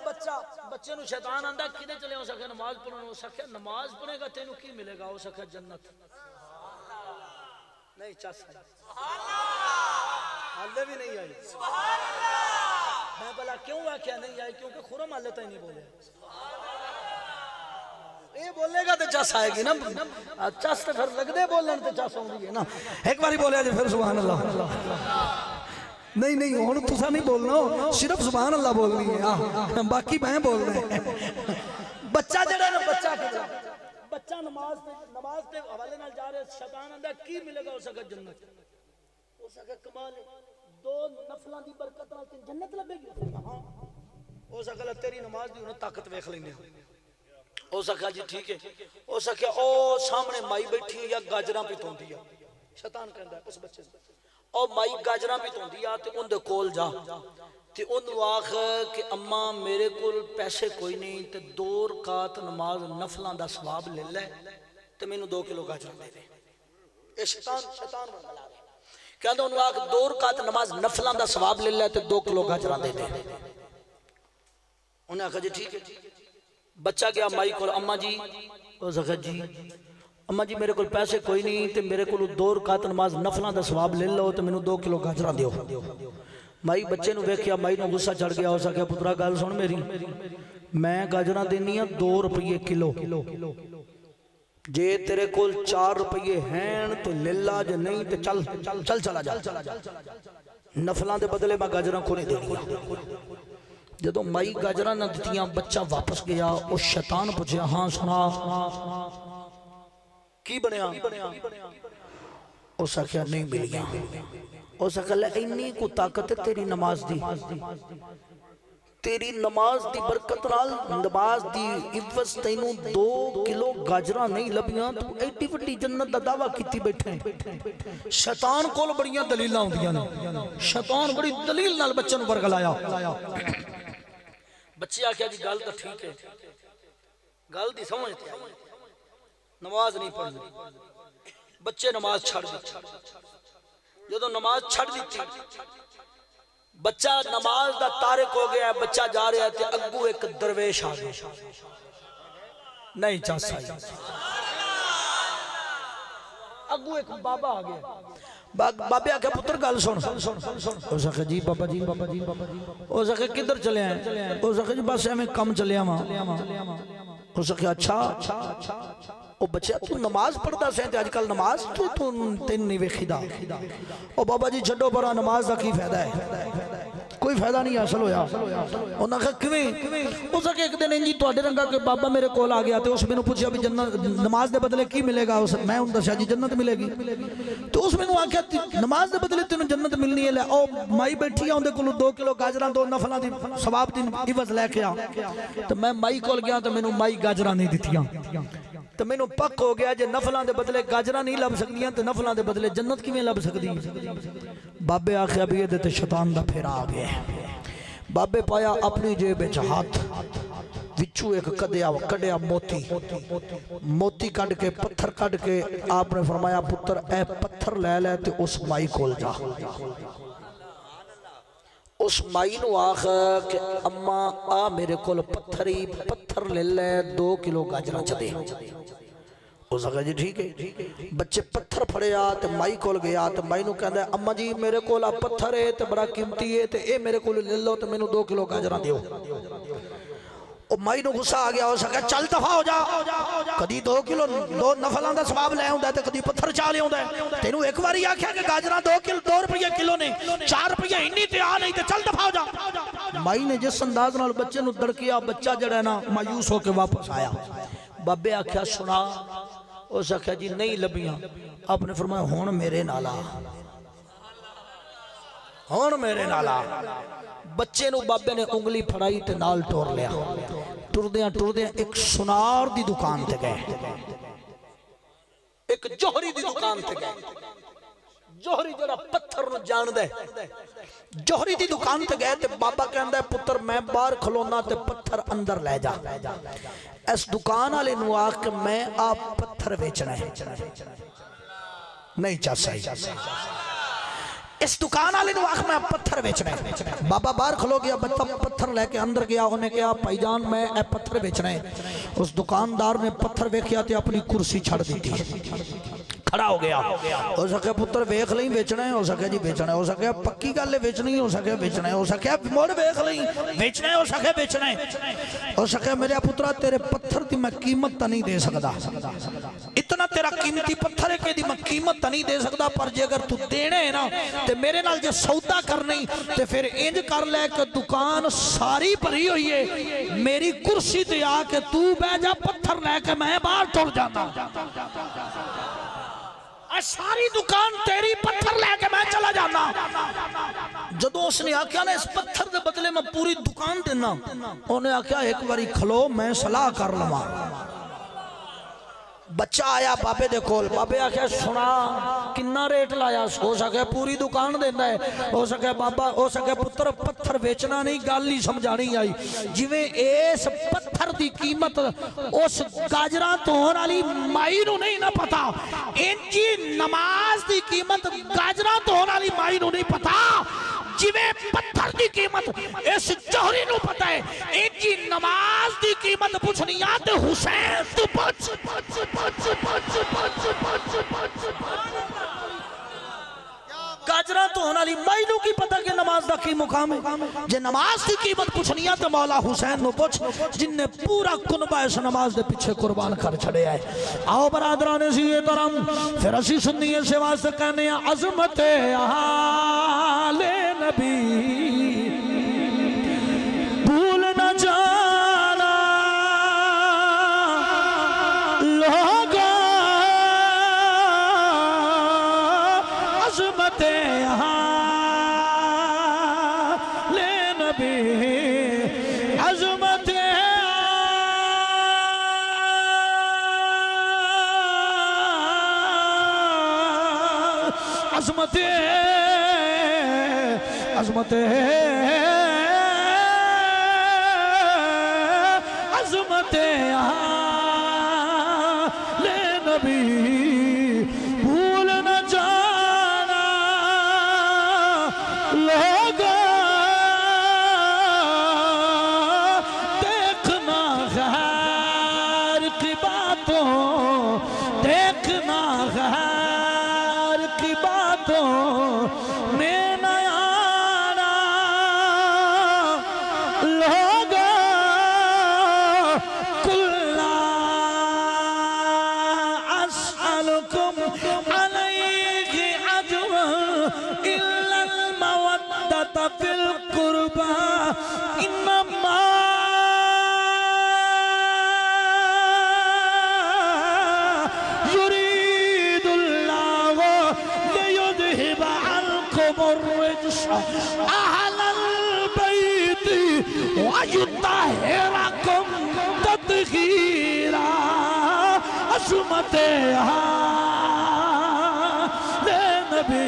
بچے نو شیطان آندا کدے چلے ہو سکے نماز پڑھن ہو سکے نماز پڑھے گا تینوں کی ملے گا ہو سکے جنت نہیں چس سبحان اللہ حالے بھی نہیں آئی سبحان اللہ میں بلا کیوں واقعہ نہیں آئی کیونکہ خرم حالے تک نہیں بولے اے بولے گا تے چس آئے گی نا چس تے پھر لگ دے بولن تے چس ہوندی ہے نا ایک باری بولیا جی پھر سبحان اللہ نہیں ہن تساں نہیں بولنا صرف سبحان اللہ بولنی ہے باقی میں بولنا ہے بچہ جڑا نا بچہ نماز تے حوالے نال جا رہے شیطان آندا کی ملے گا ہو سکے جنت ہو سکے کمال دو نفلاں دی برکت نال تین جنت لبے گی ہاں او سکھا تیری نماز دی انہوں طاقت ویکھ لینے او سکھا جی ٹھیک ہے او سکھا او سامنے مائی بیٹھی یا گاجراں پیتوں دیا شیطان کہندا ہے اس بچے سے او مائی گاجراں پیتوں دیا تے ان دے کول جا تے انہوں آخ کہ اماں میرے کول پیسے کوئی نہیں تے 2 رکعت نماز نفلاں دا ثواب لے لے تے مینوں 2 کلو گاجراں دے دے اے شیطان بن گلا کہندا انہوں آخ 2 رکعت نماز نفلاں دا ثواب لے لے تے 2 کلو گاجراں دے دے انہیں آخا جی ٹھیک ہے بچہ گیا مائی کو اماں جی او سکھا جی اماں جی میرے کول پیسے کوئی نہیں تے میرے کول 2 رکعت نماز نفلاں دا ثواب لے لو تے مینوں 2 کلو گاجراں دیو مائی بچے نو ویکھیا مائی نو غصہ چڑھ گیا ہو سکیا پترا گل سن میری میں گاجراں دینی ہاں 2 روپے کلو جے تیرے کول 4 روپے ہیں تو لے لا جے نہیں تے چل چلا جا نفلاں دے بدلے میں گاجراں کو نہیں دینی جدو مائی گاجراں نہ دتیاں بچہ واپس گیا او شیطان پوچھیا ہاں سنا کی بنیا او سکھیا نہیں ملیا او سکھا لے اینی کو طاقت ہے تیری نماز دی تیری نماز دی برکت نال نماز دی عوض تینوں 2 کلو گاجراں نہیں لبیاں تو ایڈی وڈی جنت دا دعویٰ کیتی بیٹھے ہیں شیطان کول بڑیاں دلیلاں ہوندیاں نے شیطان بڑی دلیل نال بچے نوں برگلایا بچے آکھیا جی گل تو ٹھیک ہے گل دی سمجھتے ہیں نماز نہیں پڑھنی بچے نماز چھڑ دی جدو نماز چھڑ دیتی بچہ نماز دا تارک ہو گیا بچہ جا رہا ہے تے اگو ایک درویش آ گیا نہیں چاہ سائی اگو ایک بابا آ گیا بابے آگیا پتر گل سن او سکھا جی بابا جی او سکھا کدھر چلے ہیں او سکھا جی بس ہمیں کم چلے ہیں او سکھا اچھا او بچہ تو نماز پڑھتا سہتے آج کل نماز تو تین نہیں ویکھی دا او بابا جی چھڑو پرا نماز دا کی فائدہ ہے کوئی فائدہ نہیں حاصل ہویا انہاں کہا کیویں او سکھا ایک دن انجی تو اڈے رنگا کہ بابا میرے کول آ گیا تے اس میں نے پوچھا بھی جنت نماز دے بدلے کی ملے گا میں ان دسیا جی جنت ملے گی تو اس میں نے آکھیا نماز دے بدلے تینوں جنت ملنی ہے لے او مائی بیٹھی آن دے کلو 2 کلو گاجراں 2 نفلاں دی ثواب دی عوض لے کے آ تو میں مائی کول گیا تو مینوں مائی گاجراں نہیں دتیاں تو میں نو پک ہو گیا جے نفلاں دے بدلے گاجراں نہیں لب سکدیاں تے نفلاں دے بدلے جنت کیویں لب سکدی بابے آکھیا بھی یہ تے شیطان دا پھیرا آ گیا بابے پایا اپنی جیب وچ ہاتھ وچوں ایک کڈیا موتی کڈ کے پتھر کڈ کے آپ نے فرمایا پتر اے پتھر لے لے تے اس مائی کول جا اس مائی نو آخ کہ اماں آ میرے کول پتھر لے لے 2 کلو گاجراں چ دے اس کہا جی ٹھیک ہے بچے پتھر پھڑے تے مائی کول گیا تے مائی نو کہندا ہے اماں جی میرے کول پتھر ہے تے بڑا قیمتی ہے تے اے میرے کول لے لو تے مینوں 2 کلو گاجراں دیو او مائی نو غصہ آ گیا اس کہا چل دفع ہو جا کدی 2 کلو 2 نفلاں دا ثواب لے ہوندا تے کدی پتھر چا لے ہوندا تینوں ایک واری آکھیا کہ گاجراں 2 روپے کلو نے 4 روپے انی تے آ نہیں تے چل دفع ہو جا مائی نے جس انداز نال بچے نو دڑکیا بچہ جڑا ہے نا مایوس ہو کے واپس آیا بابے آکھیا سنا اس آکھیا جی نہیں لبیاں آپ نے فرمایا ہون میرے نالا بچے نو بابے نے انگلی پھڑائی تے نال ٹور لیا ٹردیاں ایک سنار دی دکان تے گئے ایک جوہری دی دکان تے گئے جوہری جڑا پتھر نو جان دے جوہری دی دکان تے گئے تے بابا کہندا ہے پتر میں باہر کھلونا تے پتھر اندر لے جا اس دکان والے نو آکھ کہ میں آپ پتھر بیچنا ہے نہیں چاہ سہی اس دکان والے نو آکھ میں پتھر بیچنا ہے بابا باہر کھلو گیا بچہ پتھر لے کے اندر گیا انہیں کہا بھائی جان میں اے پتھر بیچنا ہے اس دکاندار نے پتھر بیچیا تے اپنی کرسی چھڑ دیتی کھڑا ہو گیا ہو سکے پتر ویکھ لیں بیچنا ہے ہو سکے جی بیچنا ہے ہو سکے پکی گل ہے بیچنی ہو سکے بیچنا ہے ہو سکے موڑ ویکھ لیں بیچنا ہے ہو سکے بیچنا ہے ہو سکے میرے پترا تیرے پتھر دی میں قیمت نہیں دے سکدا اتنا تیرا قیمتی پتھر ہے کہ دی میں قیمت نہیں دے سکدا پر جے اگر تو دینے ہے نا تے میرے نال جے سودا کرنی تے پھر انج کر لے کہ دکان ساری بھری ہوئی ہے میری کرسی تے آ کے تو بیٹھ جا پتھر لے کے میں باہر ٹر جاتا ساری دکان تیری پتھر لے کے میں چلا جانا جدو اس نے آکھیا نا اس پتھر دے بدلے میں پوری دکان دینا، انہیں آکھیا ایک باری کھلو میں صلاح کر لما۔ بچہ آیا بابے دے کول، بابے آکھیا سنا کنا ریٹ لایا؟ ہو سکے پوری دکان دینا ہے، ہو سکے بابا، ہو سکے پتر پتھر ویچنا نہیں، گل ہی سمجھانی آئی۔ جویں اس پتھر دی قیمت اس گاجراں دھون والی مائی نو نہیں نہ پتا، انجی نماز دی قیمت گاجراں دھون والی مائی نو نہیں پتا، جویں پتھر دی قیمت اس جوہری نو پتا ہے، انجی نماز دی قیمت پوچھنی آتے حسین تو پوچھ۔ گاجراں تو ہونا لی مائنو کی پتہ کہ نماز دا کی مقام ہے، جے نماز دی قیمت پوچھنی آتے مولا حسین نو پوچھ، جن نے پورا کنبہ اس نماز دے پیچھے قربان کر چھڑے آئے۔ آؤ برادران سی یہ ترم پھر اسی سنیے سے واسطے کہنے ہیں عظمت آل نبی بھول نہ جانا لوگا، عظمت آل نبی، عظمت عظمت عظمت عظمت آل نبی بھول نہ جانا لوگا، دیکھنا غیر کی باتوں، دیکھنا غیر کی باتوں میں نہ آنا لوگا، قل لا أسألكم عليه أجرا إلا المودة في القربى، إنما يريد الله ليذهب عنكم الرجس أهل البيت ويطهركم تطهيرا، عظمت آل نبی۔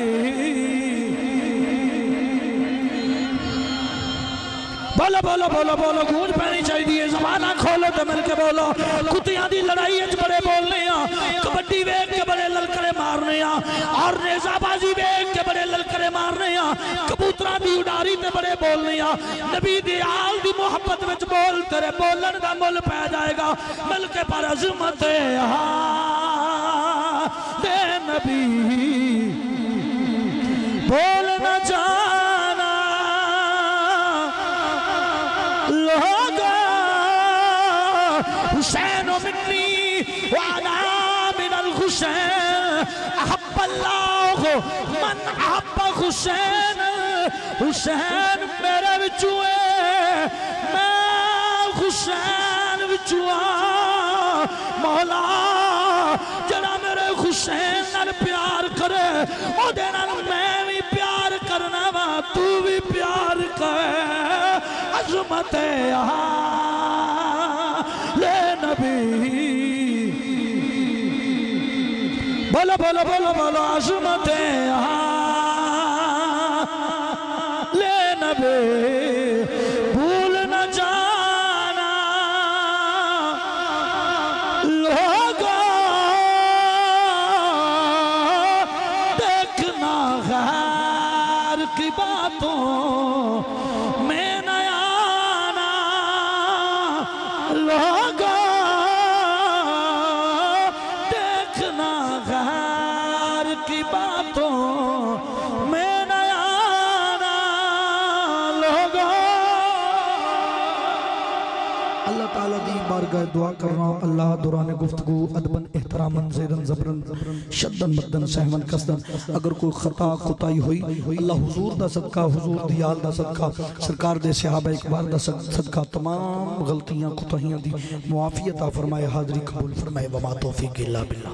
بولو بولو بولو بولو، گونج پہنی چاہیے، زبانہ کھولو تو مل کے بولو۔ کتیاں دی لڑائی اچ بڑے بولنے ہیں، کبڈی ویک کے بڑے للکرے مارنے ہیں، اور نیزہ بازی ویک کے بڑے للکرے مارنے ہیں، کبوتران دی اڈاری تے بڑے بولنے ہیں۔ نبی دی آل دی محبت وچ بول، تیرے بولن دا مل پہ جائے گا، مل کے پر عظمت آل نبی بول نہ جانا لوگا، حسین منی وعلا من الحسین، احب اللہ من احب حسین، حسین میرے بچوئے میں حسین بچوئا، مولا جڑا میرے حسین نال پیار کرے او دے نال میں بھی پیار کرنا وا، تو بھی پیار کر، عظمت آل نبی۔ بولو بولو بولو بولو، عظمت آل نبی بھول نہ جانا لوگا، دیکھنا غیر کی باتوں میں نہ آنا لوگا، دیکھنا غیر کی باتوں میں نہ آنا لوگا۔ اللہ تعالیٰ دی بارگاہ دعا کرنا، اللہ دوران گفتگو ادبن احترامن زیدن زبرن شدن مدن سہمن قصدن، اگر کوئی خطا قطائی ہوئی اللہ حضور دا صدقہ، حضور دیال دا صدقہ، سرکار دے صحابہ اکبار دا صدقہ، تمام غلطیاں قطعیاں دی معافیت فرمائے، حاضری قبول فرمائے، وما توفیق الا باللہ۔